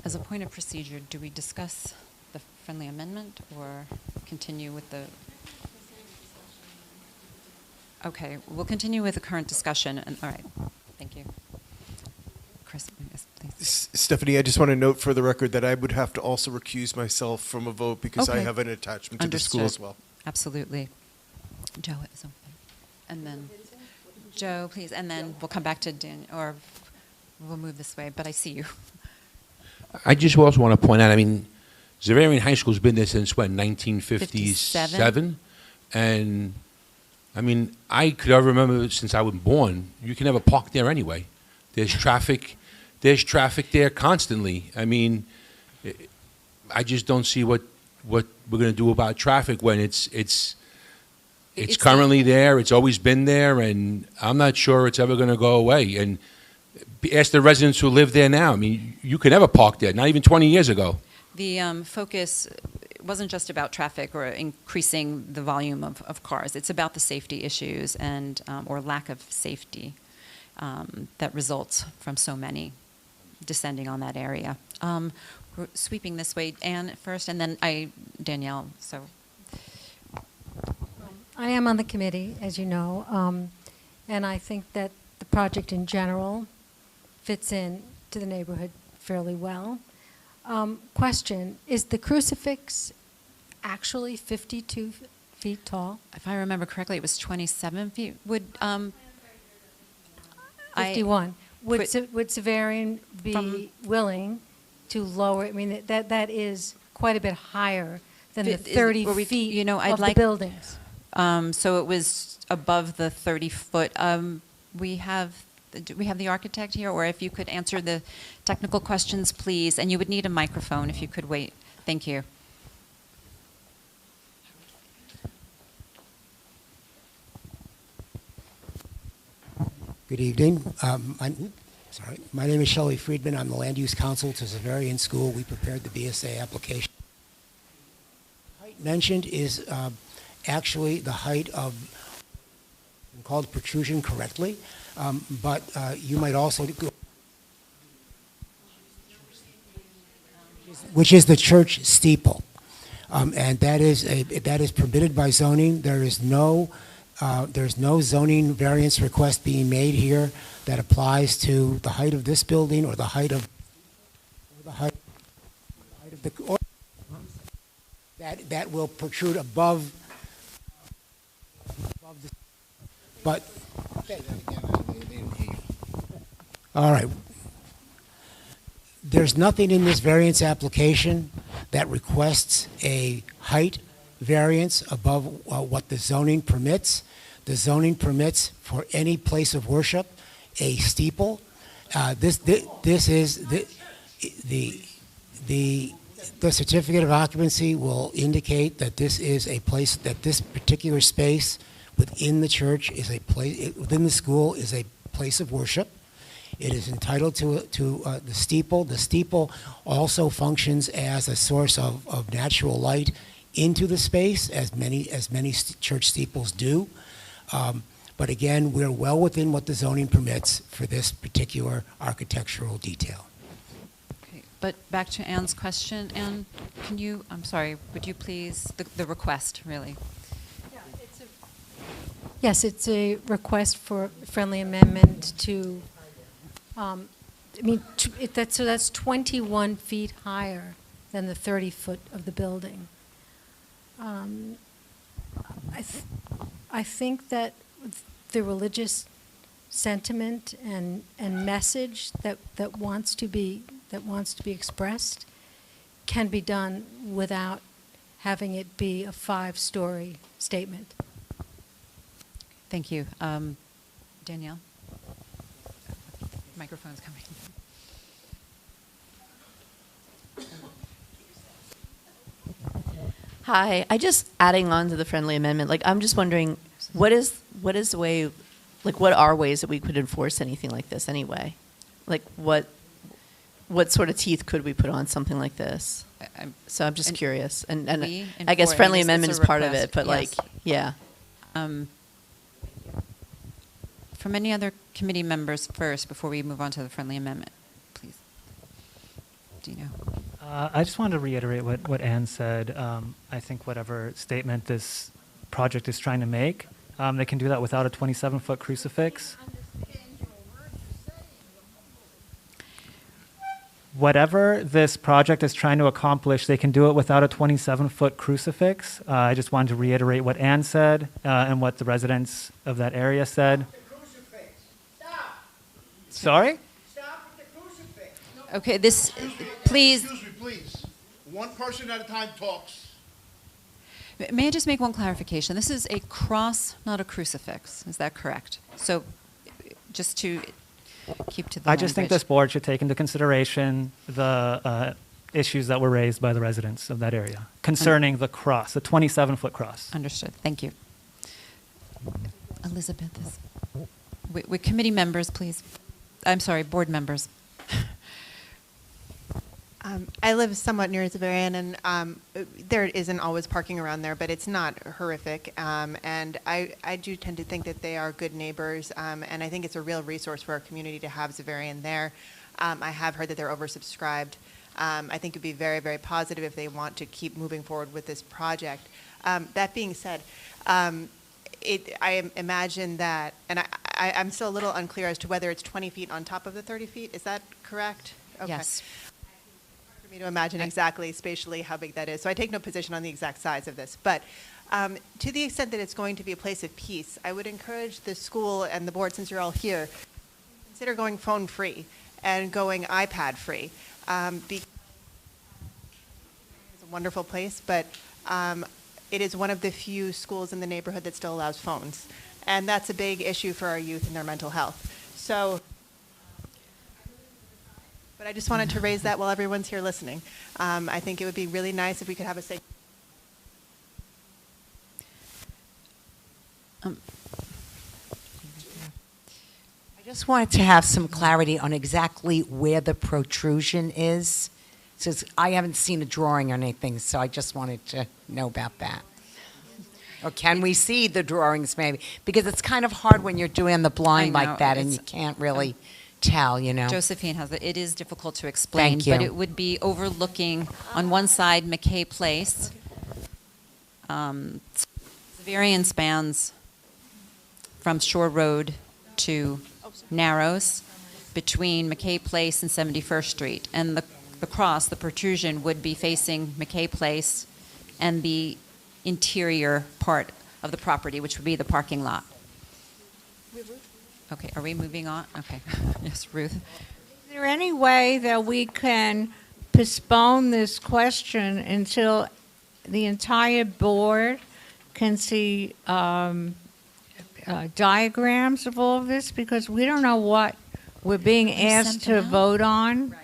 As a point of procedure, do we discuss the friendly amendment or continue with the? Okay, we'll continue with the current discussion. And all right, thank you. Chris, yes, please. Stephanie, I just want to note for the record that I would have to also recuse myself from a vote because I Okay. have an attachment to the school Understood. as well. Absolutely. Joe is open. And then, Joe, please, and then we'll come back to Dan, or we'll move this way, but I see you. I just also want to point out, I mean, Zavarian High School's been there since when, 1957? And, I mean, I could ever remember since I was born, you can never park there anyway. There's traffic there constantly. I mean, I just don't see what we're going to do about traffic when it's currently there, it's always been there, and I'm not sure it's ever going to go away. And ask the residents who live there now. I mean, you could never park there, not even 20 years ago. The focus wasn't just about traffic or increasing the volume of cars. It's about the safety issues and or lack of safety that results from so many descending on that area. We're sweeping this way, Anne first, and then Danielle. So I am on the committee, as you know, and I think that the project in general fits in to the neighborhood fairly well. Question, is the crucifix actually 52 feet tall? if I remember correctly, it was 27 feet. Would 51. Would Zavarian be willing to lower, I mean, that is quite a bit higher than the 30 feet of the buildings. So it was above the 30-foot. Do we have the architect here? Or if you could answer the technical questions, please. And you would need a microphone if you could wait. Thank you. Good evening. My name is Shelley Friedman. I'm the Land Use Counsel to Zavarian School. We prepared the BSA application. The height mentioned is actually the height of, called protrusion correctly, but you might also go, which is the church steeple, and that is permitted by zoning. There's no zoning variance request being made here that applies to the height of this building or the height of the or that will protrude above the, but all right. There's nothing in this variance application that requests a height variance above what the zoning permits. The zoning permits for any place of worship a steeple. This is the certificate of occupancy will indicate that this is a place, that this particular space within the church is a place, within the school is a place of worship. It is entitled to the steeple. The steeple also functions as a source of natural light into the space, as many church steeples do. But again, we're well within what the zoning permits for this particular architectural detail. Okay, but back to Anne's question. Anne, can you, I'm sorry, would you please, the request, really? Yes, it's a request for friendly amendment to, so that's 21 feet higher than the 30 foot of the building. I think that the religious sentiment and message that wants to be expressed can be done without having it be a 5-story statement. Thank you. Danielle? Microphone's coming. Hi, I just adding on to the friendly amendment. Like, I'm just wondering, what is the way, like, what are ways that we could enforce anything like this anyway? Like, what sort of teeth could we put on something like this? So I'm just curious, and I guess friendly amendment is part of it, but like, yeah. From any other committee members first, before we move on to the friendly amendment, please. Do you know? I just wanted to reiterate what Anne said. I think whatever statement this project is trying to make, they can do that without a 27-foot crucifix. whatever this project is trying to accomplish, they can do it without a 27-foot crucifix. I just wanted to reiterate what Ann said and what the residents of that area said. Sorry? Okay, this, please. Excuse me, please. One person at a time talks. May I just make one clarification? This is a cross, not a crucifix. Is that correct? So just to keep to the I just think language. this board should take into consideration the issues that were raised by the residents of that area concerning the cross, the 27-foot cross. Understood. Thank you. Elizabeth, with committee members, please. I'm sorry, board members. I live somewhat near Zavarian, and there isn't always parking around there, but it's not horrific. And I do tend to think that they are good neighbors, and I think it's a real resource for our community to have Zavarian there. I have heard that they're oversubscribed. I think it would be very, very positive if they want to keep moving forward with this project. That being said, I imagine that, and I'm still a little unclear as to whether it's 20 feet on top of the 30 feet. Is that correct? Okay. Yes. For me to imagine exactly spatially how big that is. So I take no position on the exact size of this. But to the extent that it's going to be a place of peace, I would encourage the school and the board, since you're all here, consider going phone free and going iPad free. Because it's a wonderful place, but it is one of the few schools in the neighborhood that still allows phones. And that's a big issue for our youth and their mental health. So, but I just wanted to raise that while everyone's here listening. I think it would be really nice if we could have a safe. I just wanted to have some clarity on exactly where the protrusion is. Since I haven't seen a drawing or anything, so I just wanted to know about that. Or can we see the drawings maybe? Because it's kind of hard when you're doing the blind I know, like that and you it's- can't really tell, you know. Josephine has it. It is difficult to explain, Thank you. but it would be overlooking on one side McKay Place. Zavarian spans from Shore Road to Narrows between McKay Place and 71st Street. And the cross, the protrusion, would be facing McKay Place and the interior part of the property, which would be the parking lot. Okay, are we moving on? Okay. Yes, Ruth. Is there any way that we can postpone this question until the entire board can see diagrams of all of this? Because we don't know what we're being asked to vote on.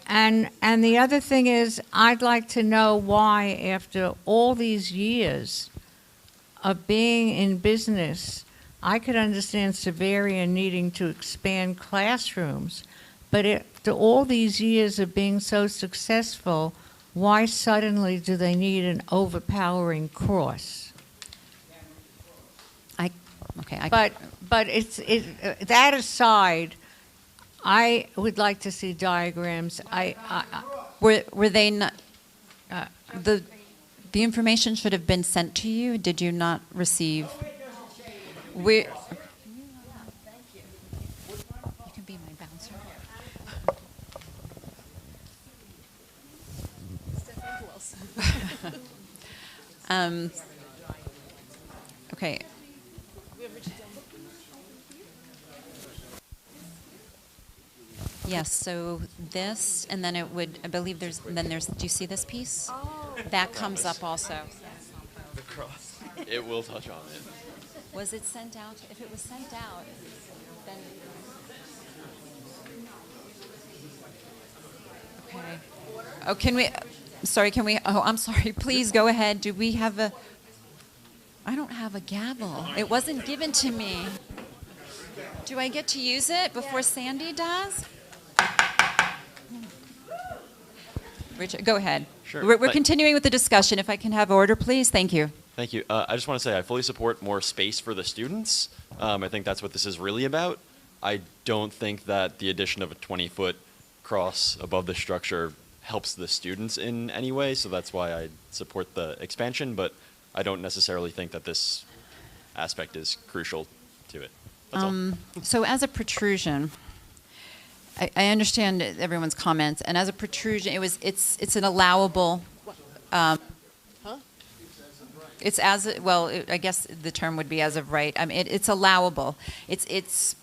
And the other thing is, I'd like to know why, after all these years of being in business, I could understand Zavarian needing to expand classrooms, but after all these years of being so successful, why suddenly do they need an overpowering cross? But that aside, I would like to see diagrams. Were they not? The information should have been sent to you. Did you not receive? You can be my bouncer. Okay. Yes, so this, and then it would, I believe do you see this piece? That comes up also. The cross. It will touch on it. Was it sent out? If it was sent out, then. Okay. Oh, can we, I'm sorry, please go ahead. Do we have I don't have a gavel. It wasn't given to me. Do I get to use it before Sandy does? Richard, go ahead. Sure. We're continuing with the discussion. If I can have order, please. Thank you. Thank you. I just want to say I fully support more space for the students. I think that's what this is really about. I don't think that the addition of a 20-foot cross above the structure helps the students in any way, so that's why I support the expansion, but I don't necessarily think that this aspect is crucial to it. That's all. So as a protrusion, I understand everyone's comments, and as a protrusion, it's an allowable. It's as well. I guess the term would be as of right. I mean, it's allowable. It's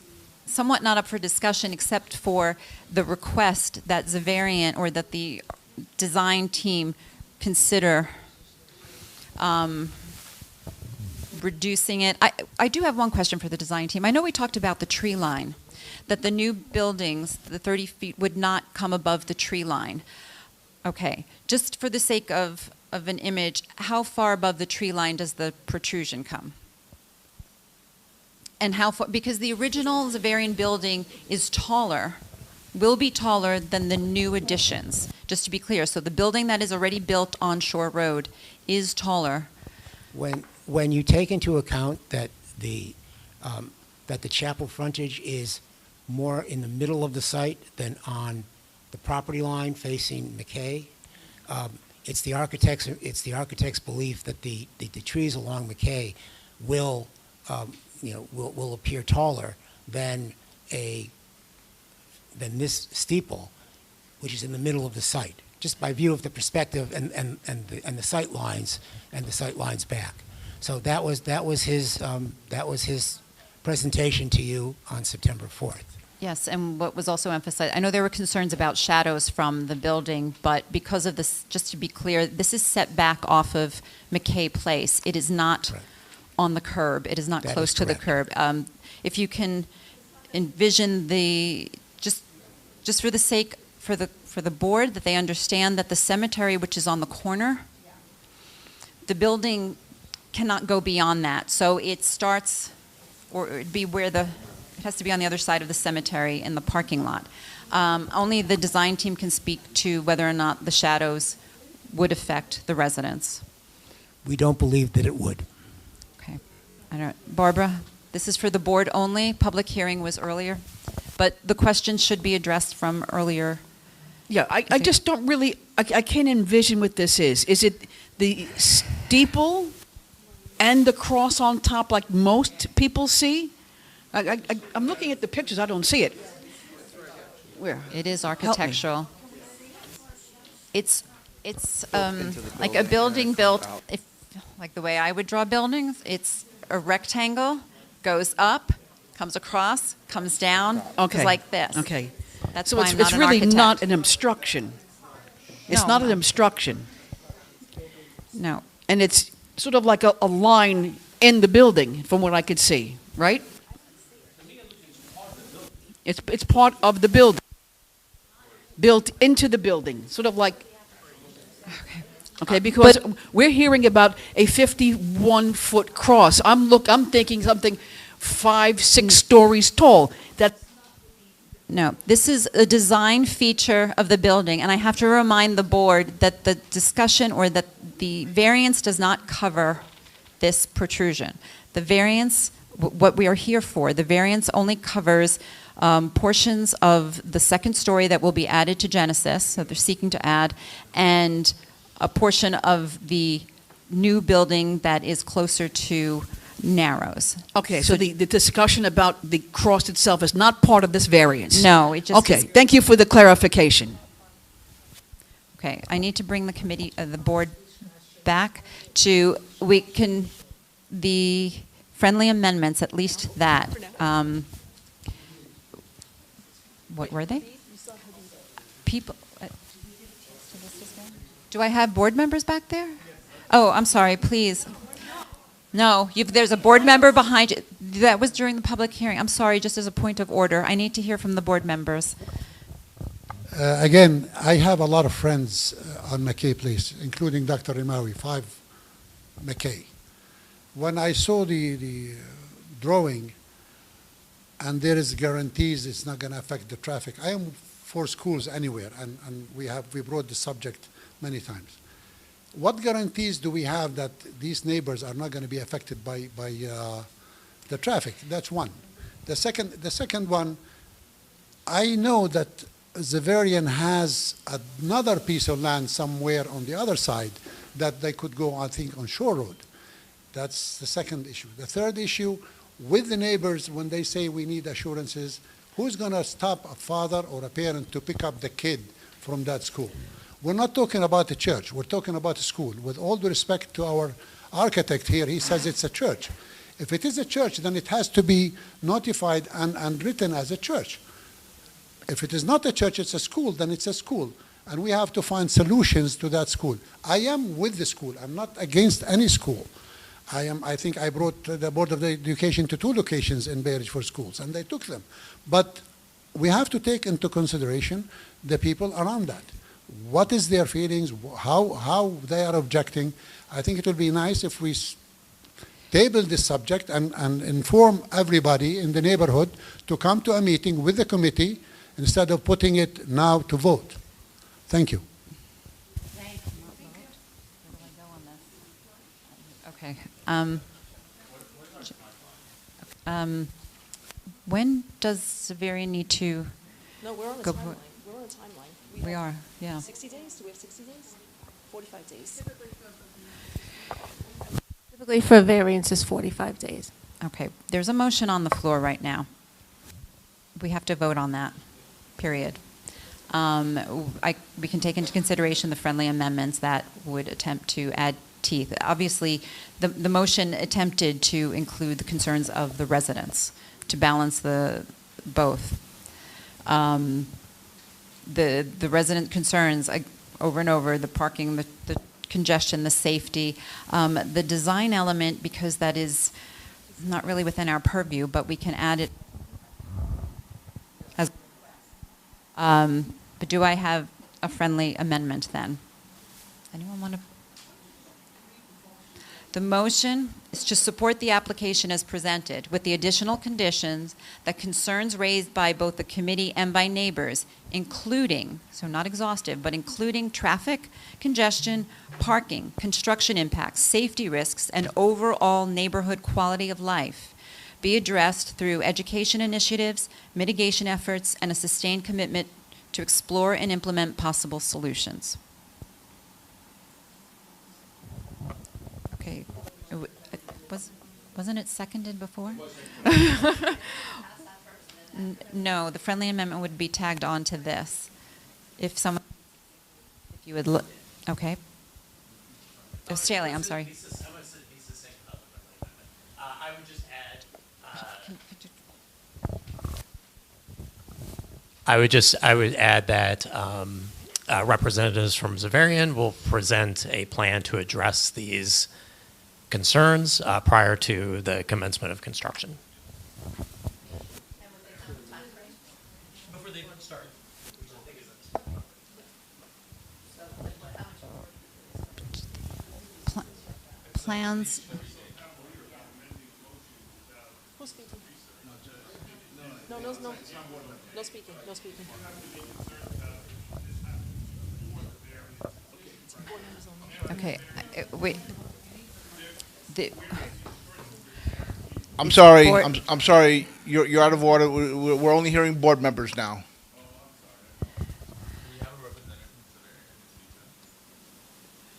somewhat not up for discussion, except for the request that the variant or that the design team consider reducing it. I do have one question for the design team. I know we talked about the tree line, that the new buildings, the 30 feet, would not come above the tree line. Okay, just for the sake of an image, how far above the tree line does the protrusion come? And how far, because the original Zavarian building is taller, will be taller than the new additions, just to be clear. So the building that is already built on Shore Road is taller. When you take into account that the chapel frontage is more in the middle of the site than on the property line facing McKay, it's the architect's belief that the trees along McKay will appear taller than this steeple, which is in the middle of the site, just by view of the perspective and the sight lines back. So that was his presentation to you on September 4th. Yes, and what was also emphasized, I know there were concerns about shadows from the building, but because of this, just to be clear, this is set back off of McKay Place. It is not on the curb. It is not close to the curb. If you can envision just for the sake, for the board, that they understand that the cemetery, which is on the corner, the building cannot go beyond that. So it starts, or it'd be where it has to be on the other side of the cemetery in the parking lot. Only the design team can speak to whether or not the shadows would affect the residents. We don't believe that it would. Okay. Barbara, this is for the board only. Public hearing was earlier, but the question should be addressed from earlier. Yeah, I just don't really, I can't envision what this is. Is it the steeple and the cross on top like most people see? I'm looking at the pictures, I don't see it. Where? It is architectural. It's like a building built, like the way I would draw buildings. It's a rectangle, goes up, comes across, comes down, goes like this. Okay. That's so why I'm not it's an really architect. not an obstruction. It's No. not an obstruction. No. And it's sort of like a line in the building, from what I could see, right? It's part of the building, built into the building, sort of like. Okay, because we're hearing about a 51-foot cross. I'm thinking something 5-6 stories tall. No, this is a design feature of the building, and I have to remind the board that the discussion or that the variance does not cover this protrusion. The variance, what we are here for, the variance only covers portions of the second story that will be added to Genesis, that they're seeking to add, and a portion of the new building that is closer to Narrows. Okay, so the discussion about the cross itself is not part of this variance? No, it just Okay, is. thank you for the clarification. Okay, I need to bring the committee, the board back to, the friendly amendments, at least that. What were they? People. Do I have board members back there? Oh, I'm sorry, please. No, there's a board member behind you. That was during the public hearing. I'm sorry, just as a point of order. I need to hear from the board members. Again, I have a lot of friends on McKay Place, including Dr. Rimawi, 5 McKay. When I saw the drawing, and there is guarantees it's not going to affect the traffic. I am for schools anywhere, and we brought the subject many times. What guarantees do we have that these neighbors are not going to be affected by the traffic? That's one. The second one, I know that Zavarian has another piece of land somewhere on the other side that they could go, I think, on Shore Road. That's the second issue. The third issue, with the neighbors, when they say we need assurances, Who's going to stop a father or a parent to pick up the kid from that school? We're not talking about a church. We're talking about a school. With all due respect to our architect here, he says it's a church. If it is a church, then it has to be notified and written as a church. If it is not a church, it's a school, then it's a school. And we have to find solutions to that school. I am with the school. I'm not against any school. I think I brought the Board of Education to 2 locations in Bay Ridge for schools, and they took them. But we have to take into consideration the people around that. What is their feelings, how they are objecting. I think it would be nice if we table this subject and inform everybody in the neighborhood to come to a meeting with the committee instead of putting it now to vote. Thank you. Okay. When does Zavarian need to No, we're on a go? timeline. We're on a timeline. We have are, yeah. 60 days? Do we have 60 days? 45 days. Typically for variance is 45 days. Okay, there's a motion on the floor right now. We have to vote on that, period. We can take into consideration the friendly amendments that would attempt to add teeth. Obviously, the motion attempted to include the concerns of the residents, to balance both. The resident concerns over and over, the parking, the congestion, the safety, the design element, because that is not really within our purview, but we can add it as. But do I have a friendly amendment then? Anyone want to? The motion is to support the application as presented with the additional conditions that concerns raised by both the committee and by neighbors, including, so not exhaustive, but including traffic, congestion, parking, construction impacts, safety risks, and overall neighborhood quality of life, be addressed through education initiatives, mitigation efforts, and a sustained commitment to explore and implement possible solutions. Okay, wasn't it seconded before? No, the friendly amendment would be tagged on to this. If you would look, okay. Oh, Staley, I'm sorry. I would just add. I would add that representatives from Zavarian will present a plan to address these concerns prior to the commencement of construction. Before they start. Plans. Who's speaking? No speaking, no speaking. Okay, wait. I'm sorry. I'm sorry. You're out of order. We're only hearing board members now.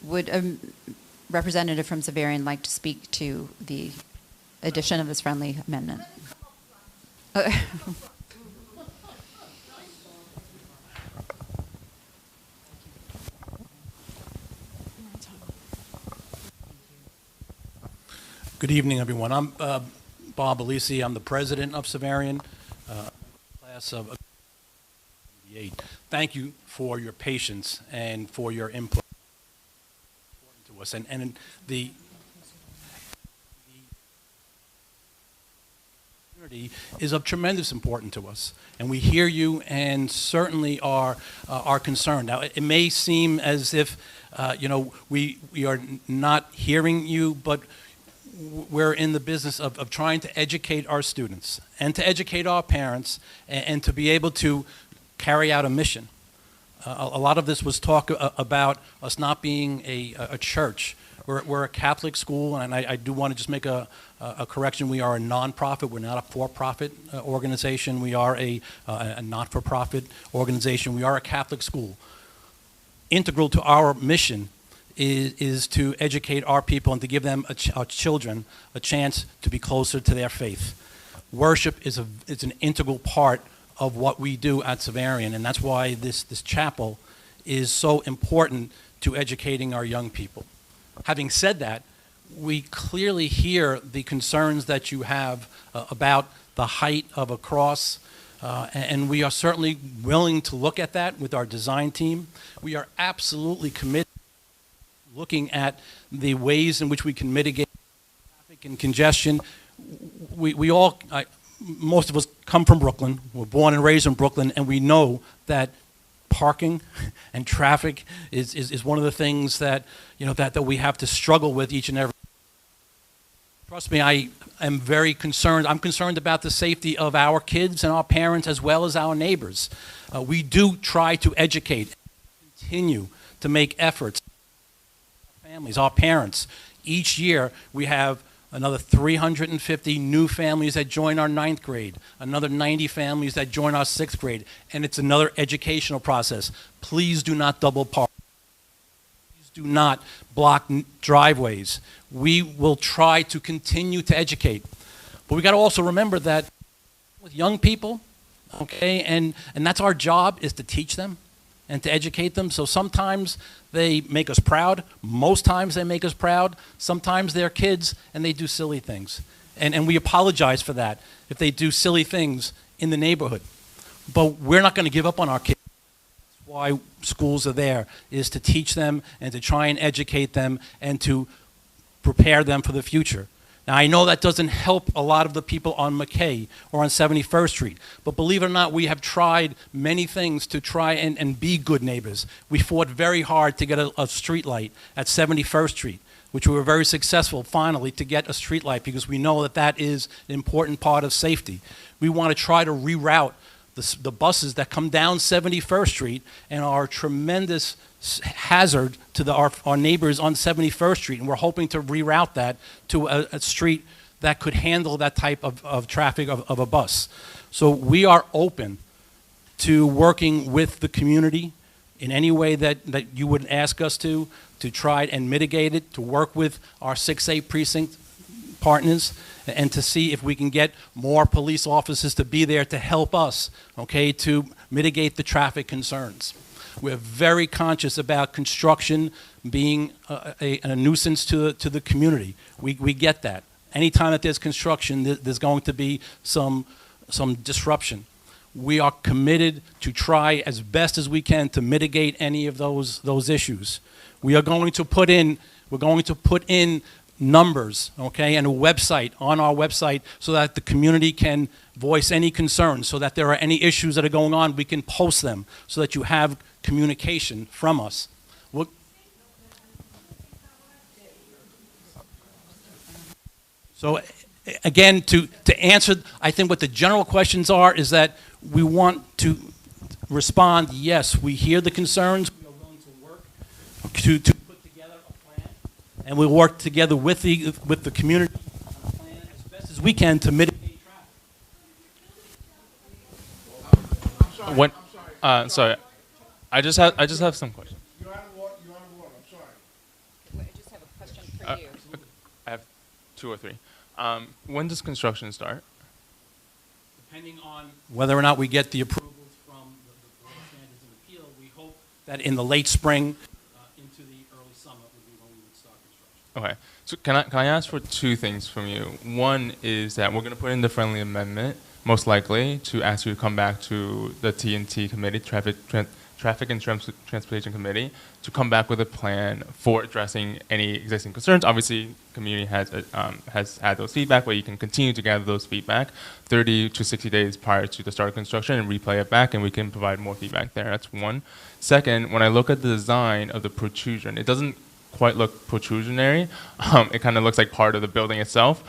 Would a representative from Zavarian like to speak to the addition of this friendly amendment? Good evening, everyone. I'm Bob Alisi. I'm the president of Zavarian, class of 88. Thank you for your patience and for your input to us. And the community is of tremendous importance to us, and we hear you and certainly are concerned. Now, it may seem as if we are not hearing you, but we're in the business of trying to educate our students and to educate our parents and to be able to carry out a mission. A lot of this was talk about us not being a church. We're a Catholic school, and I do want to just make a correction. We are a nonprofit. We're not a for-profit organization. We are a not-for-profit organization. We are a Catholic school. Integral to our mission is to educate our people and to give them, our children, a chance to be closer to their faith. Worship is an integral part of what we do at Severian, and that's why this chapel is so important to educating our young people. Having said that, we clearly hear the concerns that you have about the height of a cross, and we are certainly willing to look at that with our design team. We are absolutely committed to looking at the ways in which we can mitigate traffic and congestion. We all, most of us come from Brooklyn. We're born and raised in Brooklyn, and we know that parking and traffic is one of the things that, that we have to struggle with each and every. Trust me, I am very concerned. I'm concerned about the safety of our kids and our parents as well as our neighbors. We do try to educate, continue to make efforts. Our families, our parents. Each year we have another 350 new families that join our 9th grade, another 90 families that join our 6th grade, and it's another educational process. Please do not double park. Please do not block driveways. We will try to continue to educate. But we got to also remember that with young people, okay, and that's our job, is to teach them and to educate them. So sometimes they make us proud. Most times they make us proud. Sometimes they're kids and they do silly things. And we apologize for that if they do silly things in the neighborhood. But we're not going to give up on our kids. That's why schools are there, is to teach them and to try and educate them and to prepare them for the future. Now, I know that doesn't help a lot of the people on McKay or on 71st Street, but believe it or not, we have tried many things to try and be good neighbors. We fought very hard to get a street light at 71st Street, which we were very successful finally to get a street light because we know that that is an important part of safety. We want to try to reroute the buses that come down 71st Street and are a tremendous hazard to our neighbors on 71st Street, and we're hoping to reroute that to a street that could handle that type of traffic of a bus. So we are open to working with the community in any way that you would ask us to try and mitigate it, to work with our 6A precinct partners, and to see if we can get more police officers to be there to help us, okay, to mitigate the traffic concerns. We're very conscious about construction being a nuisance to the community. We get that. Anytime that there's construction, there's going to be some disruption. We are committed to try as best as we can to mitigate any of those issues. We're going to put in numbers, okay, and a website on our website so that the community can voice any concerns, so that there are any issues that are going on, we can post them so that you have communication from us. So again, to answer, I think what the general questions are is that we want to respond, yes, we hear the concerns, we are willing to work to put together a plan, and we'll work together with the community on a plan as best as we can to mitigate traffic. Sorry. I just have some questions. You're out of order. I'm sorry. I just have a question for you. I have 2 or 3. When does construction start? Depending on whether or not we get the approvals from the Board of Standards and Appeal, we hope that in the late spring into the early summer would be when we would start construction. Okay. So can I ask for 2 things from you? One is that we're going to put in the friendly amendment, most likely, to ask you to come back to the T&T committee, Traffic and Transportation Committee, to come back with a plan for addressing any existing concerns. Obviously, community has had those feedback, but you can continue to gather those feedback 30 to 60 days prior to the start of construction and replay it back, and we can provide more feedback there. That's one. Second, when I look at the design of the protrusion, it doesn't quite look protrusionary. It kind of looks like part of the building itself.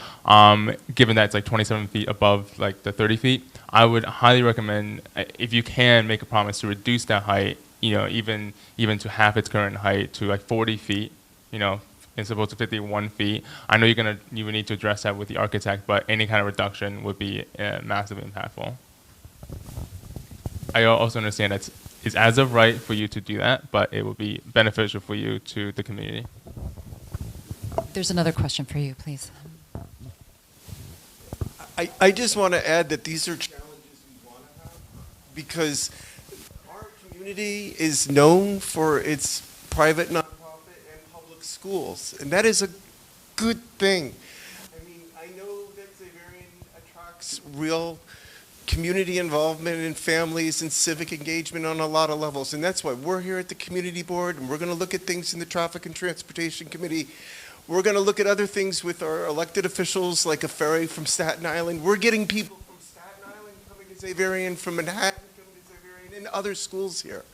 Given that it's like 27 feet above like the 30 feet, I would highly recommend, if you can make a promise to reduce that height, even to half its current height to like 40 feet, as opposed to 51 feet. I know you would need to address that with the architect, but any kind of reduction would be massively impactful. I also understand that it's as of right for you to do that, but it would be beneficial for you to the community. There's another question for you, please. I just want to add that these are challenges we want to have. because our community is known for its private, nonprofit, and public schools, and that is a good thing. I mean, I know that Xaverian attracts real community involvement in families and civic engagement on a lot of levels, and that's why we're here at the community board, and we're going to look at things in the Traffic and Transportation Committee. We're going to look at other things with our elected officials, like a ferry from Staten Island. We're getting people from Staten Island coming to Xaverian, from Manhattan coming to Xaverian, and other schools here.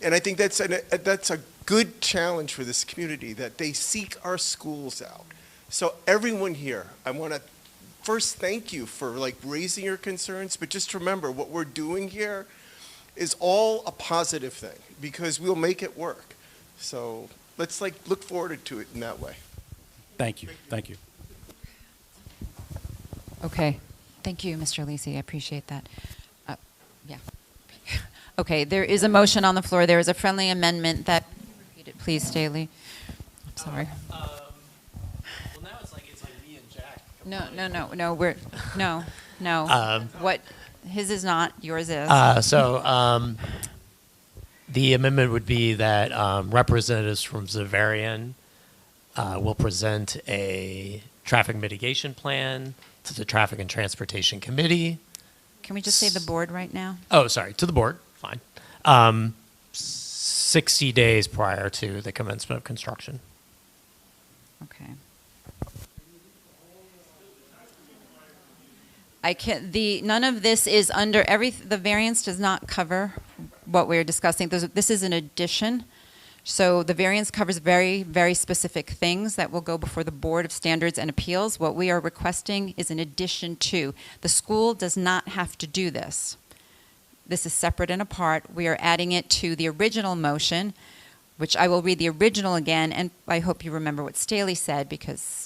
And I think that's a good challenge for this community, that they seek our schools out. So everyone here, I want to first thank you for raising your concerns, but just remember what we're doing here is all a positive thing, because we'll make it work. So let's look forward to it in that way. Thank you. Thank you. Okay. Thank you, Mr. Lisi. I appreciate that. Yeah. Okay, there is a motion on the floor. There is a friendly amendment that, repeat it, please, Staley. I'm sorry. Well, now it's like me and Jack. No. What, his is not, yours is. The amendment would be that representatives from Xaverian will present a traffic mitigation plan to the Traffic and Transportation Committee. Can we just say the board right now? Oh, sorry, to the board, fine. 60 days prior to the commencement of construction. Okay. None of this is under, the variance does not cover what we're discussing. This is an addition. So the variance covers very, very specific things that will go before the Board of Standards and Appeals. What we are requesting is an addition to. The school does not have to do this. This is separate and apart. We are adding it to the original motion, which I will read the original again, and I hope you remember what Staley said, because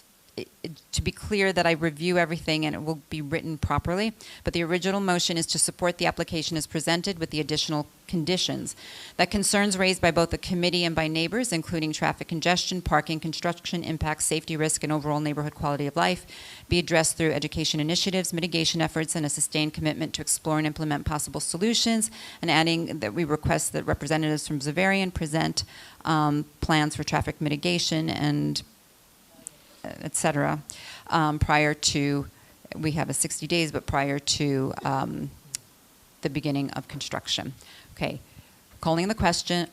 to be clear that I review everything and it will be written properly. But the original motion is to support the application as presented with the additional conditions. That concerns raised by both the committee and by neighbors, including traffic congestion, parking, construction impacts, safety risk, and overall neighborhood quality of life, be addressed through education initiatives, mitigation efforts, and a sustained commitment to explore and implement possible solutions. And adding that we request that representatives from Xaverian present plans for traffic mitigation and et cetera, prior to, we have a 60 days, but prior to the beginning of construction. Okay, calling the question.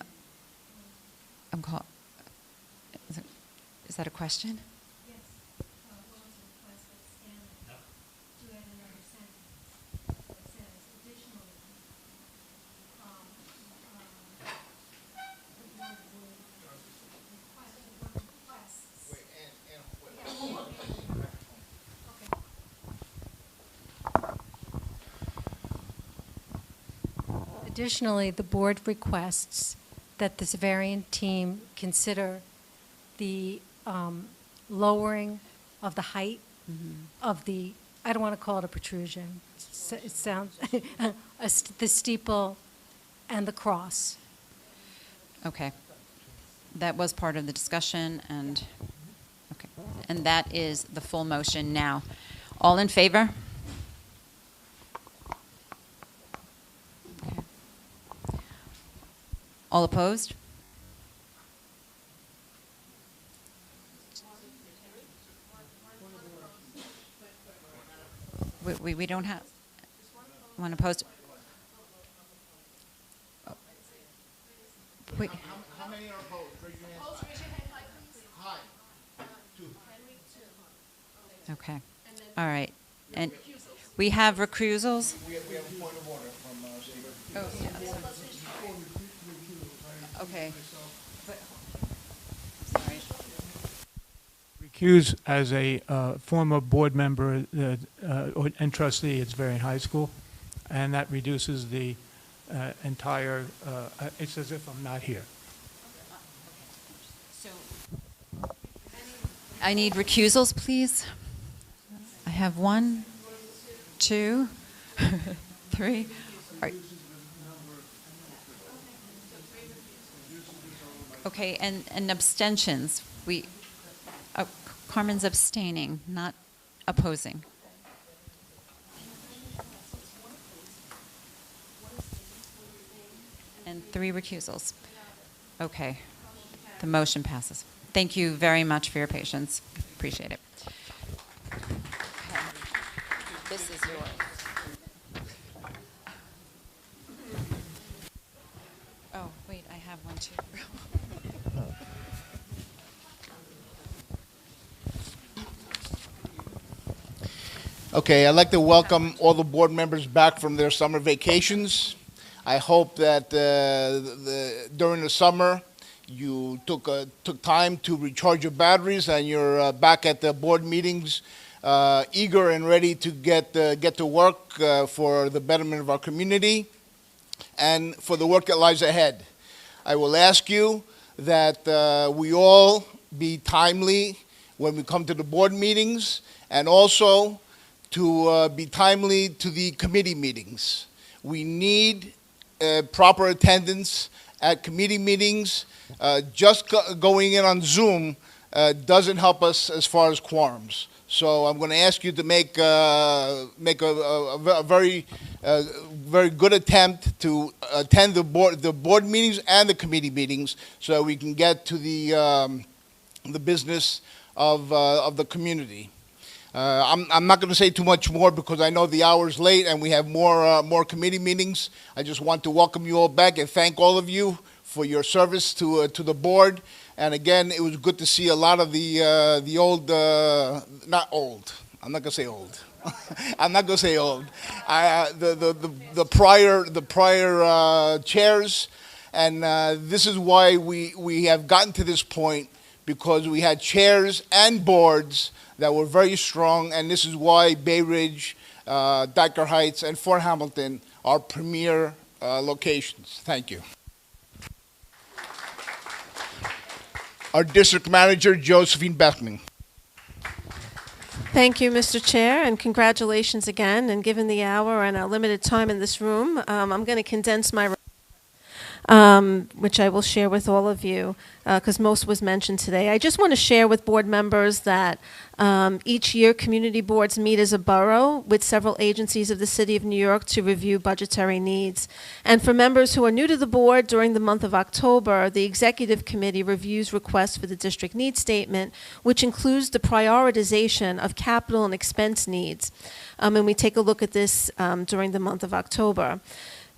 Is that a question? Yes. What was the request that Stanley to add another sentence that says, additionally, the board requests. Additionally, the board requests that the Xaverian team consider the lowering of the height of the, I don't want to call it a protrusion, it sounds, the steeple and the cross. Okay. That was part of the discussion, and okay. And that is the full motion now. All in favor? Okay. All opposed? We don't have one opposed. Oh. Wait. How many are opposed? Raise your hand high. High. Two. Okay. All right. And we have recusals. We have a point of order from Xavier. Oh, yeah. Okay. Sorry. Recuse as a former board member and trustee at Xaverian High School, and that reduces the entire, it's as if I'm not here. I need recusals, please. I have 1, 2, 3. Okay, and abstentions. Carmen's abstaining, not opposing. 3 recusals. Okay. The motion passes. Thank you very much for your patience. Appreciate it. Okay. This is yours. Oh, wait, I have one too. Okay, I'd like to welcome all the board members back from their summer vacations. I hope that during the summer, you took time to recharge your batteries and you're back at the board meetings, eager and ready to get to work for the betterment of our community and for the work that lies ahead. I will ask you that we all be timely when we come to the board meetings, and also to be timely to the committee meetings. We need proper attendance at committee meetings. Just going in on Zoom doesn't help us as far as quorums. So I'm going to ask you to make a very good attempt to attend the board meetings and the committee meetings, so we can get to the business of the community. I'm not going to say too much more because I know the hour's late and we have more committee meetings. I just want to welcome you all back and thank all of you for your service to the board. And again, it was good to see a lot of the old, not old. I'm not going to say old. I'm not going to say old. The prior chairs, and this is why we have gotten to this point, because we had chairs and boards that were very strong, and this is why Bay Ridge, Dyker Heights, and Fort Hamilton are premier locations. Thank you. Our district manager, Josephine Beckman. Thank you, Mr. Chair, and congratulations again. And given the hour and our limited time in this room, I'm going to condense my which I will share with all of you, because most was mentioned today. I just want to share with board members that each year community boards meet as a borough with several agencies of the City of New York to review budgetary needs. And for members who are new to the board, during the month of October, the Executive Committee reviews requests for the district needs statement, which includes the prioritization of capital and expense needs. And we take a look at this during the month of October.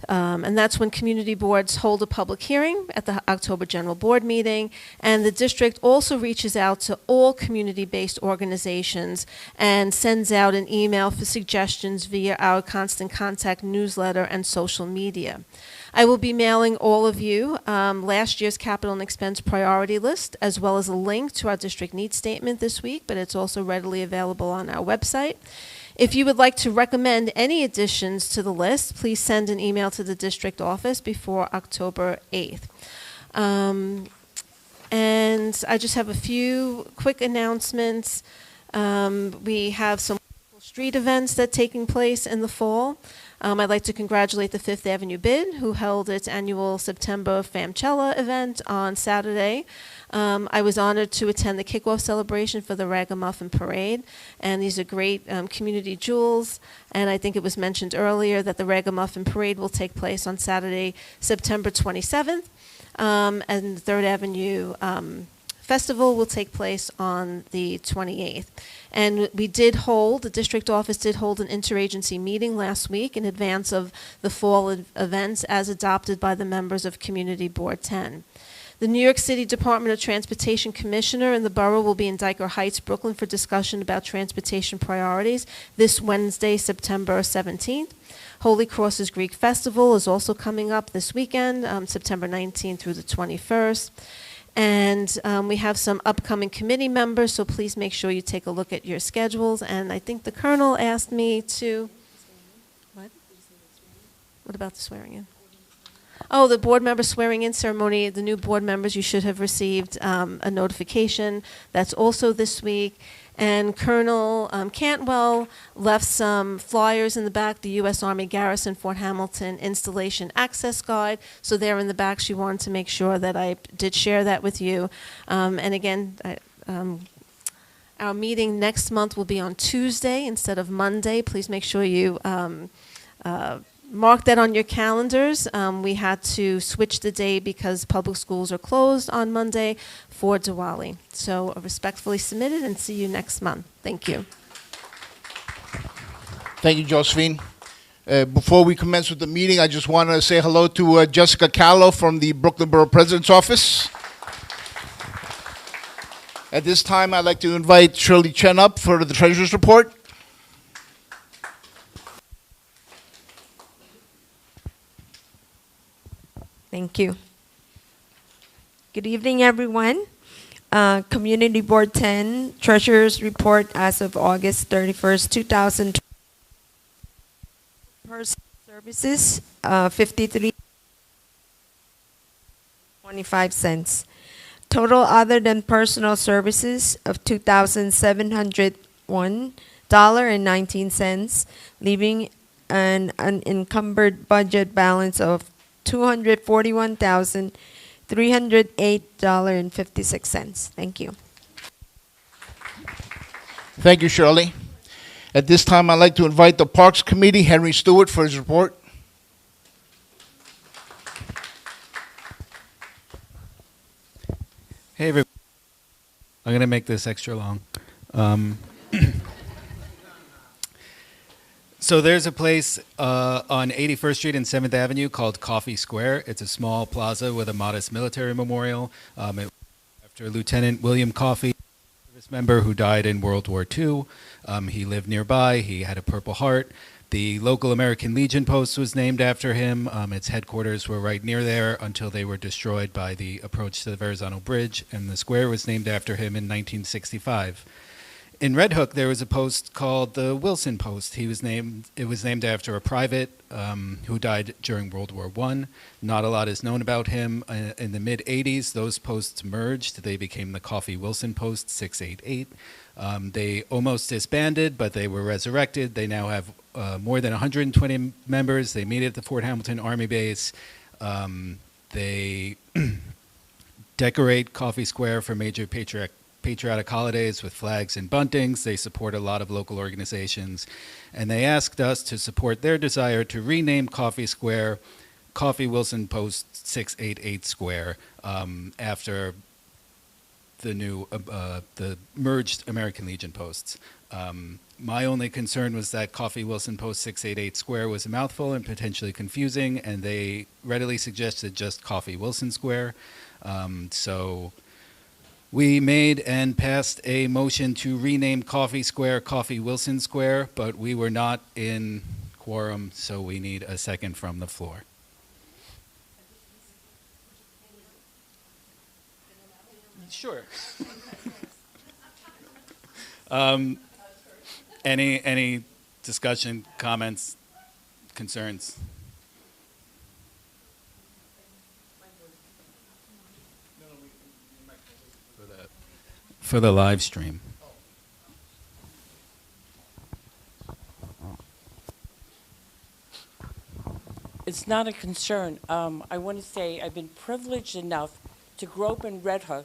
And that's when community boards hold a public hearing at the October General Board meeting. And the district also reaches out to all community-based organizations and sends out an email for suggestions via our Constant Contact newsletter and social media. I will be mailing all of you last year's capital and expense priority list, as well as a link to our district needs statement this week, but it's also readily available on our website. If you would like to recommend any additions to the list, please send an email to the district office before October 8th. And I just have a few quick announcements. We have some street events that are taking place in the fall. I'd like to congratulate the Fifth Avenue Bid, who held its annual September Famcella event on Saturday. I was honored to attend the kickoff celebration for the Ragamuffin Parade, and these are great community jewels. And I think it was mentioned earlier that the Ragamuffin Parade will take place on Saturday, September 27th, and the Third Avenue Festival will take place on the 28th. And the district office did hold an interagency meeting last week in advance of the fall events as adopted by the members of Community Board 10. The New York City Department of Transportation Commissioner and the borough will be in Dyker Heights, Brooklyn for discussion about transportation priorities this Wednesday, September 17th. Holy Cross's Greek Festival is also coming up this weekend, September 19th through the 21st. And we have some upcoming committee members, so please make sure you take a look at your schedules. And I think the Colonel asked me to... What? What about the swearing in? Oh, the board member swearing in ceremony. The new board members, you should have received a notification. That's also this week. And Colonel Cantwell left some flyers in the back, the U.S. Army Garrison Fort Hamilton Installation Access Guide. So they're in the back. She wanted to make sure that I did share that with you. And again, our meeting next month will be on Tuesday instead of Monday. Please make sure you Mark that on your calendars. We had to switch the day because public schools are closed on Monday for Diwali. So respectfully submitted, and see you next month. Thank you. Thank you, Josephine. Before we commence with the meeting, I just want to say hello to Jessica Callow from the Brooklyn Borough President's Office. At this time, I'd like to invite Shirley Chen up for the Treasurer's Report. Thank you. Good evening, everyone. Community Board 10, Treasurer's Report as of August 31st, 2020. Personal services, 53.25 cents. Total other than personal services of $2,701.19, leaving an unencumbered budget balance of $241,308.56. Thank you. Thank you, Shirley. At this time, I'd like to invite the Parks Committee, Henry Stewart, for his report. Hey, everybody. I'm going to make this extra long. So there's a place on 81st Street and 7th Avenue called Coffee Square. It's a small plaza with a modest military memorial. After Lieutenant William Coffey, service member who died in World War II. He lived nearby. He had a Purple Heart. The local American Legion post was named after him. Its headquarters were right near there until they were destroyed by the approach to the Verrazano Bridge, and the square was named after him in 1965. In Red Hook, there was a post called the Wilson Post. It was named after a private who died during World War I. Not a lot is known about him. In the mid-'80s, those posts merged. They became the Coffee Wilson Post 688. They almost disbanded, but they were resurrected. They now have more than 120 members. They meet at the Fort Hamilton Army Base. They decorate Coffee Square for major patriotic holidays with flags and buntings. They support a lot of local organizations. And they asked us to support their desire to rename Coffee Square Coffee Wilson Post 688 Square after the new, the merged American Legion posts. My only concern was that Coffee Wilson Post 688 Square was a mouthful and potentially confusing, and they readily suggested just Coffee Wilson Square. So we made and passed a motion to rename Coffee Square Coffee Wilson Square, but we were not in quorum, so we need a second from the floor. Sure. Any discussion, comments, concerns? For the live stream. It's not a concern. I want to say I've been privileged enough to grow up in Red Hook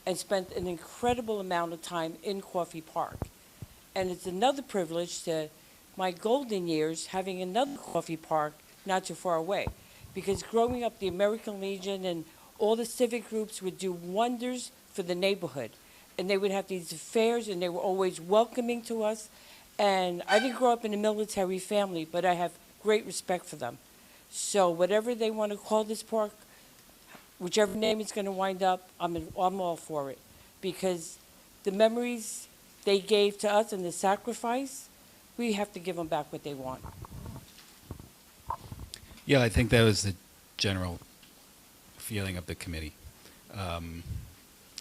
and spent an incredible amount of time in Coffee Park. And it's another privilege to my golden years having another coffee park not too far away. Because growing up, the American Legion and all the civic groups would do wonders for the neighborhood. And they would have these affairs, and they were always welcoming to us. And I didn't grow up in a military family, but I have great respect for them. So whatever they want to call this park, whichever name it's going to wind up, I'm all for it. Because the memories they gave to us and the sacrifice, we have to give them back what they want. Yeah, I think that was the general feeling of the committee.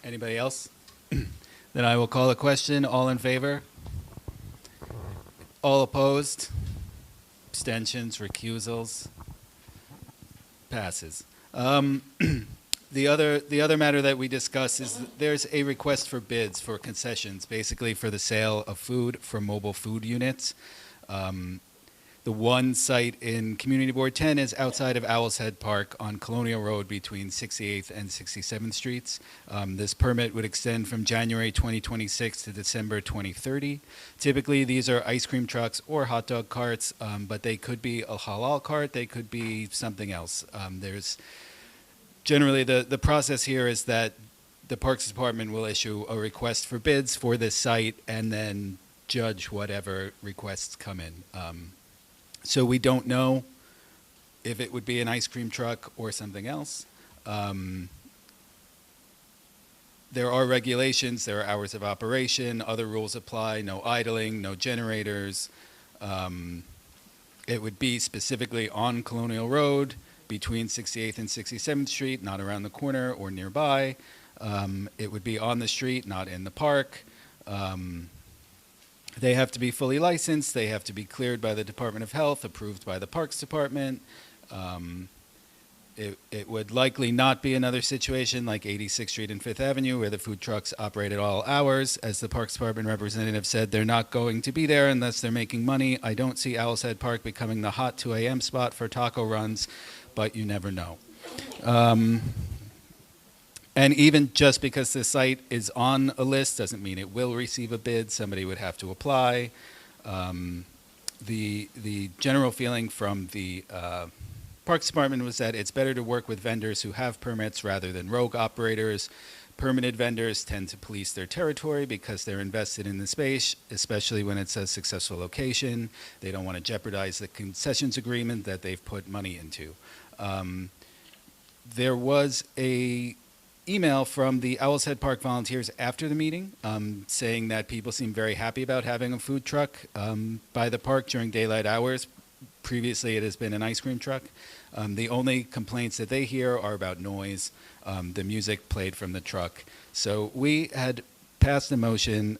Anybody else? Then I will call a question. All in favor? All opposed? Abstentions, recusals? Passes. The other matter that we discussed is that there's a request for bids for concessions, basically for the sale of food for mobile food units. The one site in Community Board 10 is outside of Owl's Head Park on Colonial Road between 68th and 67th Streets. This permit would extend from January 2026 to December 2030. Typically, these are ice cream trucks or hot dog carts, but they could be a halal cart, they could be something else. There's generally the process here is that the Parks Department will issue a request for bids for this site and then judge whatever requests come in. So we don't know if it would be an ice cream truck or something else. There are regulations, there are hours of operation, other rules apply, no idling, no generators. It would be specifically on Colonial Road between 68th and 67th Street, not around the corner or nearby. It would be on the street, not in the park. They have to be fully licensed. They have to be cleared by the Department of Health, approved by the Parks Department. It would likely not be another situation like 86th Street and 5th Avenue where the food trucks operate at all hours. As the Parks Department representative said, they're not going to be there unless they're making money. I don't see Owl's Head Park becoming the hot 2 a.m. spot for taco runs, but you never know. And even just because the site is on a list doesn't mean it will receive a bid. Somebody would have to apply. The general feeling from the Parks Department was that it's better to work with vendors who have permits rather than rogue operators. Permitted vendors tend to police their territory because they're invested in the space, especially when it's a successful location. They don't want to jeopardize the concessions agreement that they've put money into. There was a email from the Owl's Head Park volunteers after the meeting saying that people seem very happy about having a food truck by the park during daylight hours. Previously, it has been an ice cream truck. The only complaints that they hear are about noise, the music played from the truck. So we had passed a motion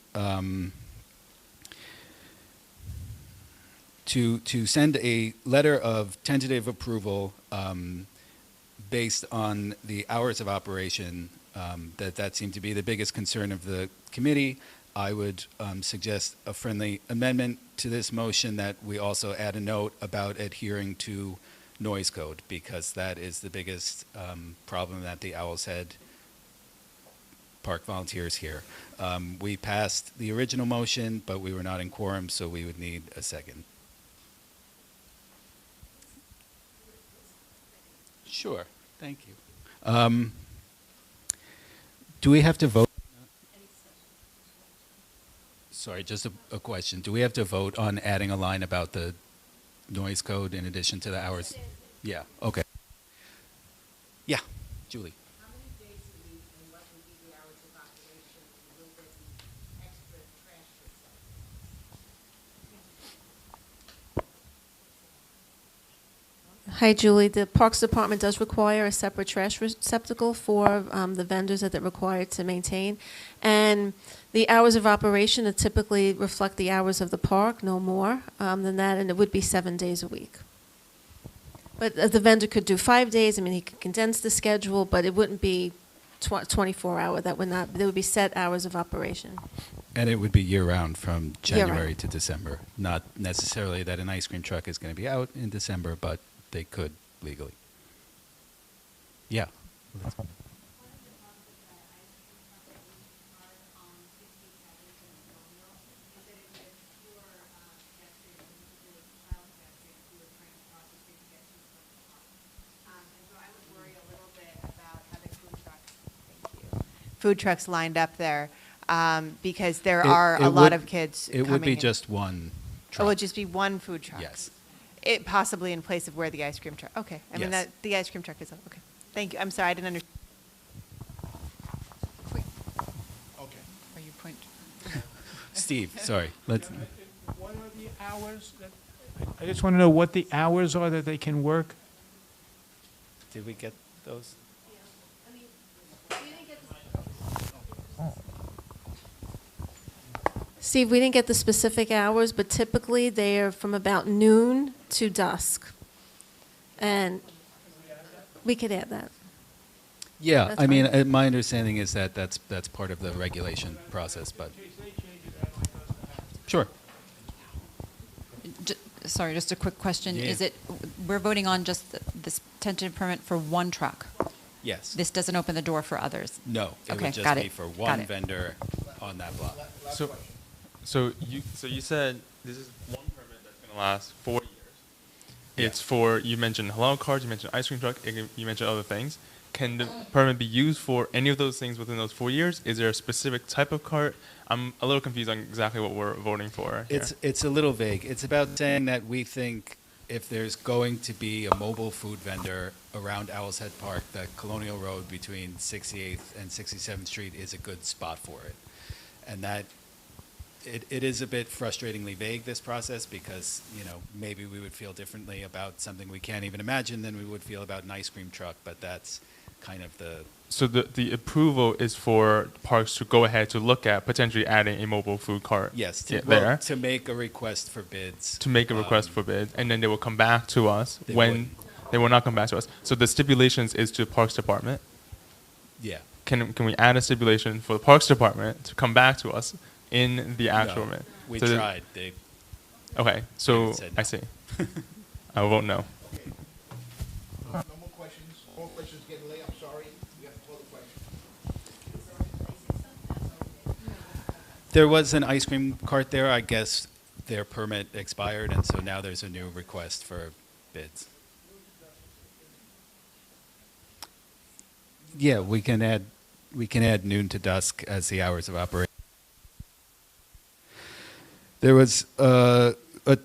to send a letter of tentative approval based on the hours of operation, that seemed to be the biggest concern of the committee. I would suggest a friendly amendment to this motion that we also add a note about adhering to noise code, because that is the biggest problem that the Owl's Head Park volunteers hear. We passed the original motion, but we were not in quorum, so we would need a second. Sure. Thank you. Do we have to vote? Sorry, just a question. Do we have to vote on adding a line about the noise code in addition to the hours? Yeah, okay. Yeah, Julie. Hi, Julie. The Parks Department does require a separate trash receptacle for the vendors that they're required to maintain. And the hours of operation that typically reflect the hours of the park, no more than that, and it would be 7 days a week. But the vendor could do 5 days. I mean, he could condense the schedule, but it wouldn't be 24-hour. That would not. There would be set hours of operation. And it would be year-round from January Year-round. to December. Not necessarily that an ice cream truck is going to be out in December, but they could legally. Yeah. Food trucks lined up there, because there are a lot of kids It would coming be in. just one Oh, truck. it would just be one food truck? Yes. It possibly in place of where the ice cream truck, okay. I mean, Yes. the ice cream truck is, okay. Thank you. I'm sorry, I didn't understand. Are you point? Steve, sorry. Let's. What are the hours that, I just want to know what the hours are that they can work? Did we get those? Steve, we didn't get the specific hours, but typically they are from about noon to dusk. And we could add that. Yeah, That's I mean, fine. my understanding is that that's part of the regulation process, but. Sure. sorry, just a quick question. Yeah. Is it, we're voting on just this tentative permit for one truck? Yes. This doesn't open the door for others? No, it Okay, would just got be it. for Got one it. vendor on that block. So you said this is one permit that's going to last 4 years. It's for, you mentioned halal cards, you mentioned ice cream truck, and you mentioned other things. Can the permit be used for any of those things within those 4 years? Is there a specific type of cart? I'm a little confused on exactly what we're voting for here. It's a little vague. It's about saying that we think if there's going to be a mobile food vendor around Owl's Head Park, that Colonial Road between 68th and 67th Street is a good spot for it. And that it is a bit frustratingly vague, this process, because, you know, maybe we would feel differently about something we can't even imagine than we would feel about an ice cream truck, but that's kind of the... So the approval is for parks to go ahead to look at potentially adding a mobile food cart. Yes, there. to make a request for bids. To make a request for bids, and then they will come back to us They when would. they will not come back to us. So the stipulations is to Parks Department. Yeah. Can we add a stipulation for the Parks Department to come back to us in the actual? No, we So tried. They okay, so said no. I see. I will vote no. No more questions. All questions getting late. I'm sorry. We have to call the question. There was an ice cream cart there. I guess their permit expired, and so now there's a new request for bids. Yeah, we can add noon to dusk as the hours of operation. There was a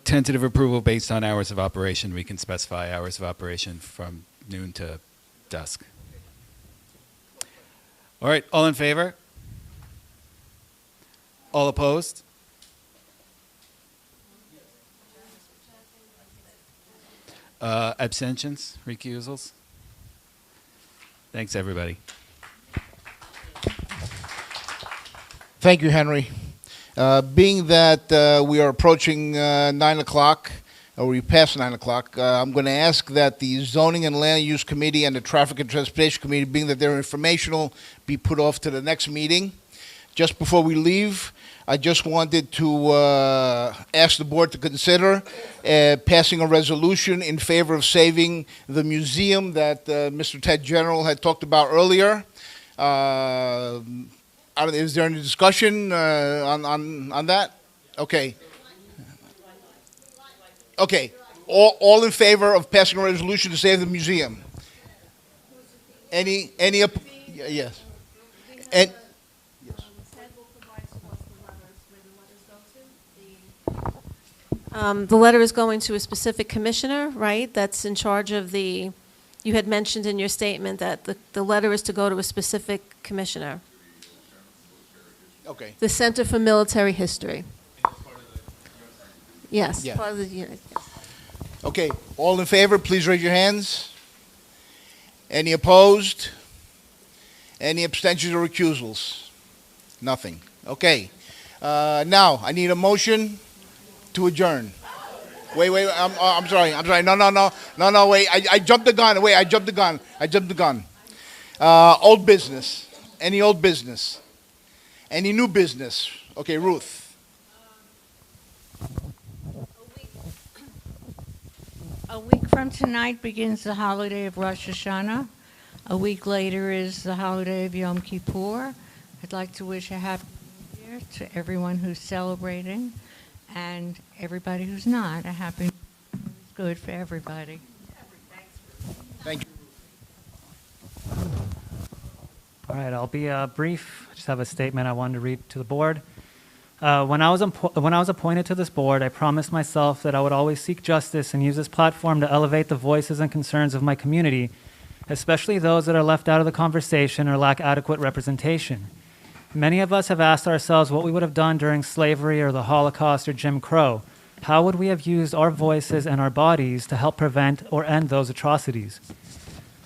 tentative approval based on hours of operation. We can specify hours of operation from noon to dusk. All right, all in favor? All opposed? Abstentions, recusals? Thanks, everybody. Thank you, Henry. Being that we are approaching 9 o'clock, or we passed 9 o'clock, I'm going to ask that the Zoning and Land Use Committee and the Traffic and Transportation Committee, being that they're informational, be put off to the next meeting. Just before we leave, I just wanted to ask the board to consider passing a resolution in favor of saving the museum that Mr. Ted General had talked about earlier. Is there any discussion on that? Okay. Okay. All in favor of passing a resolution to save the museum? Any? Yes. And. The letter is going to a specific commissioner, right, that's in charge of the, you had mentioned in your statement that the letter is to go to a specific commissioner. Okay. The Center for Military History. Yes. Yeah. Part of the unit. Okay, all in favor, please raise your hands. Any opposed? Any abstentions or recusals? Nothing. Okay. Now, I need a motion to adjourn. Wait, I'm sorry. No, wait, I jumped the gun. Wait, I jumped the gun. Old business. Any old business? Any new business? Okay, Ruth. A week from tonight begins the holiday of Rosh Hashanah. A week later is the holiday of Yom Kippur. I'd like to wish a happy New Year to everyone who's celebrating and everybody who's not. A happy New Year is good for everybody. Thank you. All right, I'll be brief. I just have a statement I wanted to read to the board. When I was appointed to this board, I promised myself that I would always seek justice and use this platform to elevate the voices and concerns of my community, especially those that are left out of the conversation or lack adequate representation. Many of us have asked ourselves what we would have done during slavery or the Holocaust or Jim Crow. How would we have used our voices and our bodies to help prevent or end those atrocities?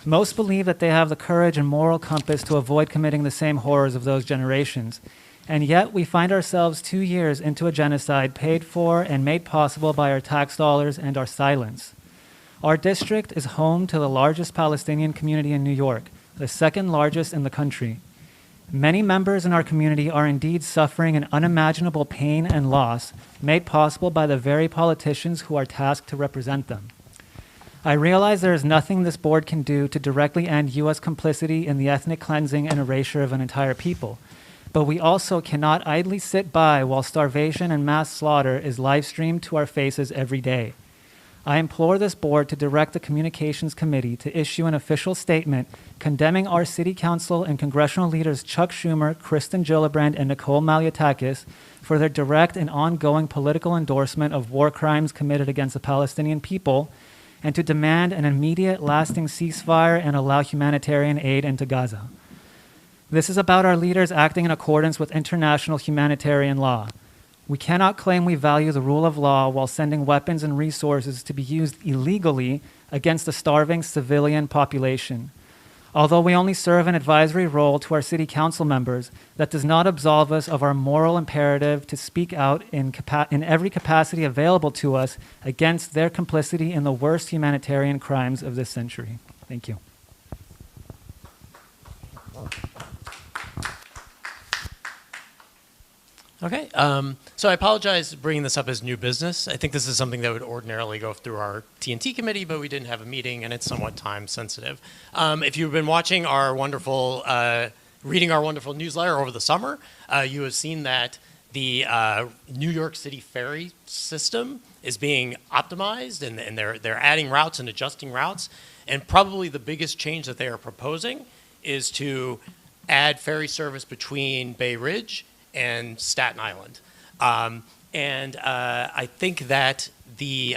Most believe that they have the courage and moral compass to avoid committing the same horrors of those generations. And yet we find ourselves 2 years into a genocide paid for and made possible by our tax dollars and our silence. Our district is home to the largest Palestinian community in New York, the second largest in the country. Many members in our community are indeed suffering an unimaginable pain and loss made possible by the very politicians who are tasked to represent them. I realize there is nothing this board can do to directly end U.S. complicity in the ethnic cleansing and erasure of an entire people, but we also cannot idly sit by while starvation and mass slaughter is live-streamed to our faces every day. I implore this board to direct the Communications Committee to issue an official statement condemning our City Council and congressional leaders Chuck Schumer, Kristen Gillibrand, and Nicole Maliotakis for their direct and ongoing political endorsement of war crimes committed against the Palestinian people, and to demand an immediate, lasting ceasefire and allow humanitarian aid into Gaza. This is about our leaders acting in accordance with international humanitarian law. We cannot claim we value the rule of law while sending weapons and resources to be used illegally against a starving civilian population. Although we only serve an advisory role to our city council members, that does not absolve us of our moral imperative to speak out in every capacity available to us against their complicity in the worst humanitarian crimes of this century. Thank you. Okay, so I apologize for bringing this up as new business. I think this is something that would ordinarily go through our T&T committee, but we didn't have a meeting, and it's somewhat time sensitive. If you've been watching our wonderful, reading our wonderful newsletter over the summer, you have seen that the New York City ferry system is being optimized, and they're adding routes and adjusting routes. And probably the biggest change that they are proposing is to add ferry service between Bay Ridge and Staten Island. I think that the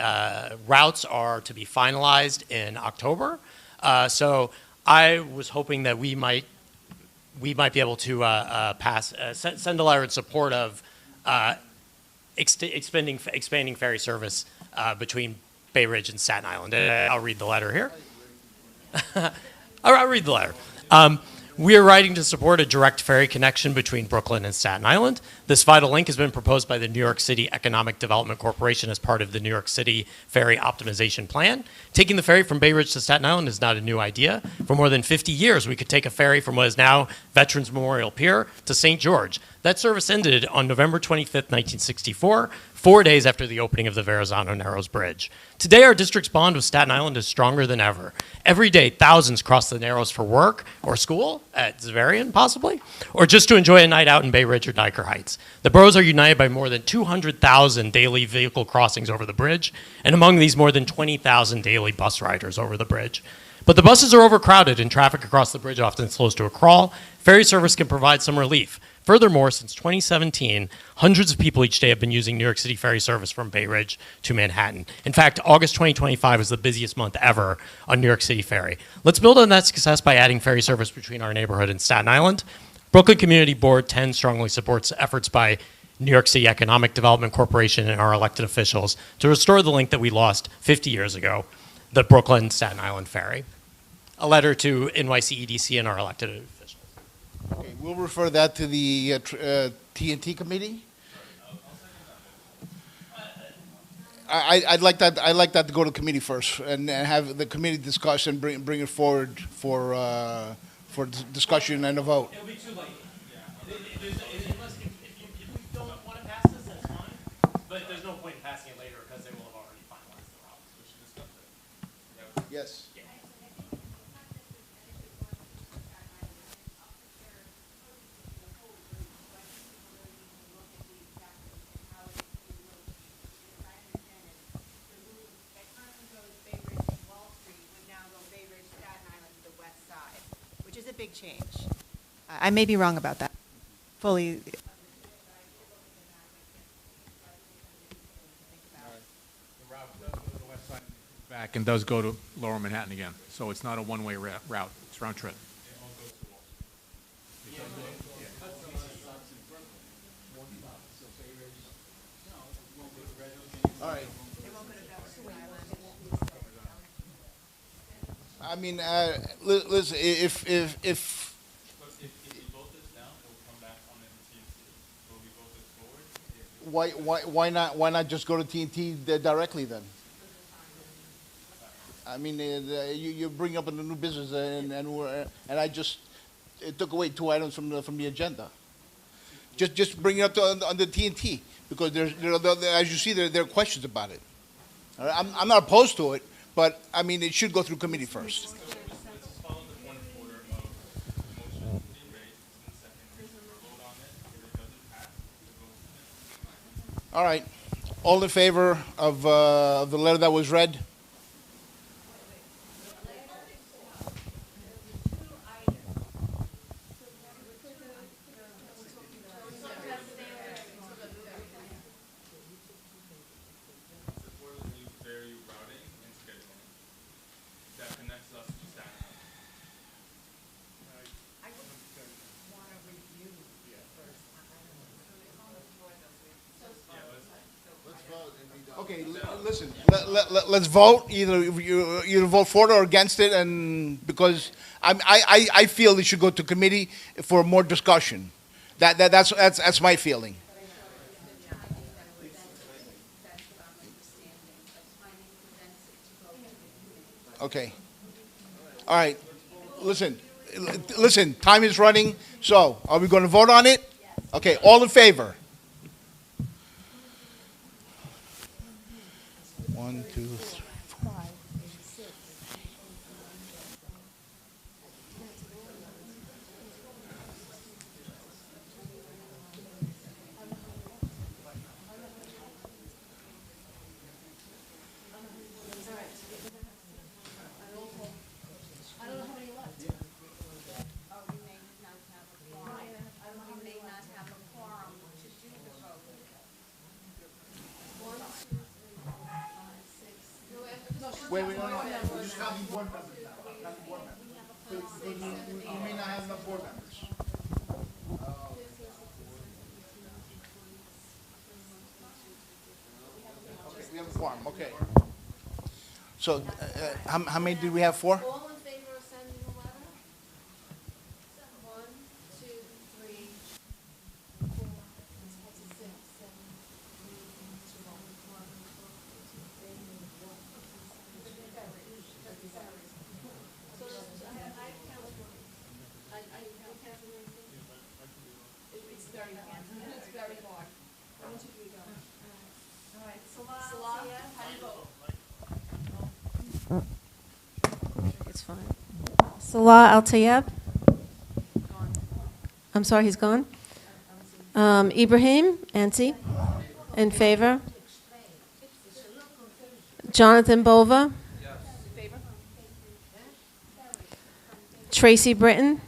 routes are to be finalized in October. So I was hoping that we might be able to send a letter in support of expanding ferry service between Bay Ridge and Staten Island. I'll read the letter here. I'll read the letter. We are writing to support a direct ferry connection between Brooklyn and Staten Island. This vital link has been proposed by the New York City Economic Development Corporation as part of the New York City Ferry Optimization Plan. Taking the ferry from Bay Ridge to Staten Island is not a new idea. For more than 50 years, we could take a ferry from what is now Veterans Memorial Pier to St. George. That service ended on November 25th, 1964, 4 days after the opening of the Verrazano Narrows Bridge. Today, our district's bond with Staten Island is stronger than ever. Every day, thousands cross the Narrows for work or school, at Zavarian possibly, or just to enjoy a night out in Bay Ridge or Dyker Heights. The boroughs are united by more than 200,000 daily vehicle crossings over the bridge, and among these, more than 20,000 daily bus riders over the bridge. But the buses are overcrowded and traffic across the bridge often slows to a crawl. Ferry service can provide some relief. Furthermore, since 2017, hundreds of people each day have been using New York City ferry service from Bay Ridge to Manhattan. In fact, August 2025 is the busiest month ever on New York City Ferry. Let's build on that success by adding ferry service between our neighborhood and Staten Island. Brooklyn Community Board 10 strongly supports efforts by New York City Economic Development Corporation and our elected officials to restore the link that we lost 50 years ago, the Brooklyn-Staten Island Ferry. A letter to NYC EDC and our elected officials. Okay, we'll refer that to the T&T committee. I'd like that to go to committee first and have the committee discuss and bring it forward for discussion and a vote. It'll be too late. If we don't want to pass this, that's fine. But there's no point in passing it later because they will have already finalized the routes. Yes. Big change. I may be wrong about that. Fully. The route does go to the west side, back, and does go to Lower Manhattan again. So it's not a one-way route. It's round trip. All right. I mean, listen, if you vote this down, it will come back on the T&T. So we vote this forward. why not just go to T&T directly then? I mean, you bring up a new business, and it took away 2 items from the agenda. Just bring it up on the TNT, because as you see, there are questions about it. All right, I'm not opposed to it, but I mean, it should go through committee first. All right. All in favor of the letter that was read? Okay, listen, let's vote. Either you vote for it or against it, and because I feel it should go to committee for more discussion. That's my feeling. Okay. All right. Listen. Time is running. So, are we going to vote on it? Okay. All in favor? 1, 2, 3, 4. Wait, no. We're just counting board members now. Counting board members. We may not have enough board members. Okay, we have a quorum, okay. So, how many did we have? 4? All in favor of sending the letter? 1, 2, 3, 4, 5, 6, 7, It's fine. Salah Al-Tayyab. I'm sorry, he's gone. Ibrahim Anti. In favor. Jonathan Bova. Tracy Britton.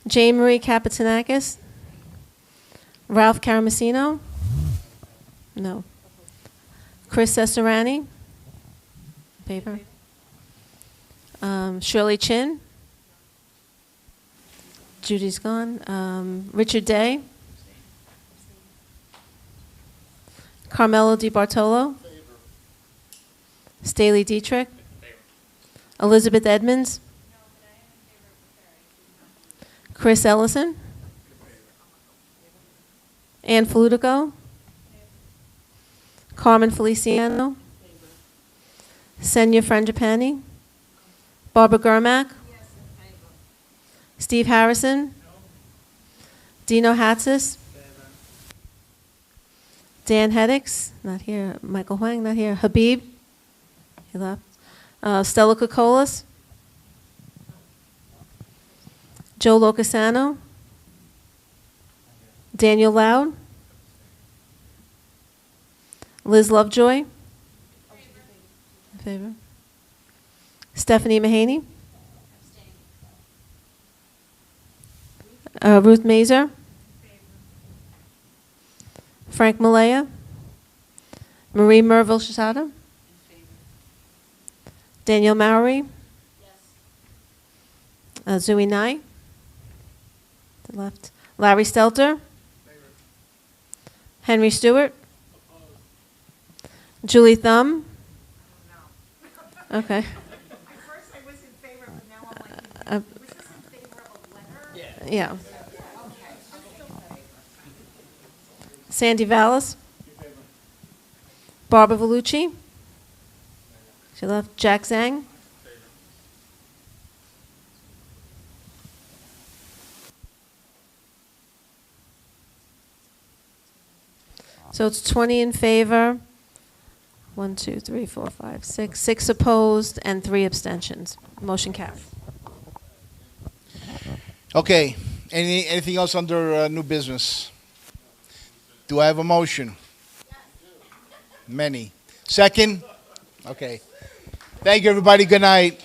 Jane Marie Kapitanakis. Ralph Caramasino. No. Chris Cesarani. In favor. Shirley Chin. Judy's gone. Richard Day. Carmelo Di Bartolo. Staley Dietrich. Elizabeth Edmonds. Chris Ellison. Ann Flutico. Carmen Feliciano. Senya Frangipani. Barbara Gurmack. Steve Harrison. Dino Hatzis. Dan Heddix, not here. Michael Huang, not here. Habib, he left. Stella Kokolas. Joe Locasano. Daniel Loud. Liz Lovejoy. In favor. Stephanie Mahaney. Ruth Mazer. Frank Malaya. Marie Merville Shasada. Danielle Mowry. Zui Nye. To the left. Larry Stelter. Henry Stewart. Julie Thumb. Okay. Yeah. Sandy Vallis. Barbara Vellucci. She left. Jack Zhang. So it's 20 in favor, 1, 2, 3, 4, 5, 6, 6 opposed, and 3 abstentions. Motion carries. Okay, anything else under new business? Do I have a motion? Many. Second? Okay. Thank you, everybody. Good night.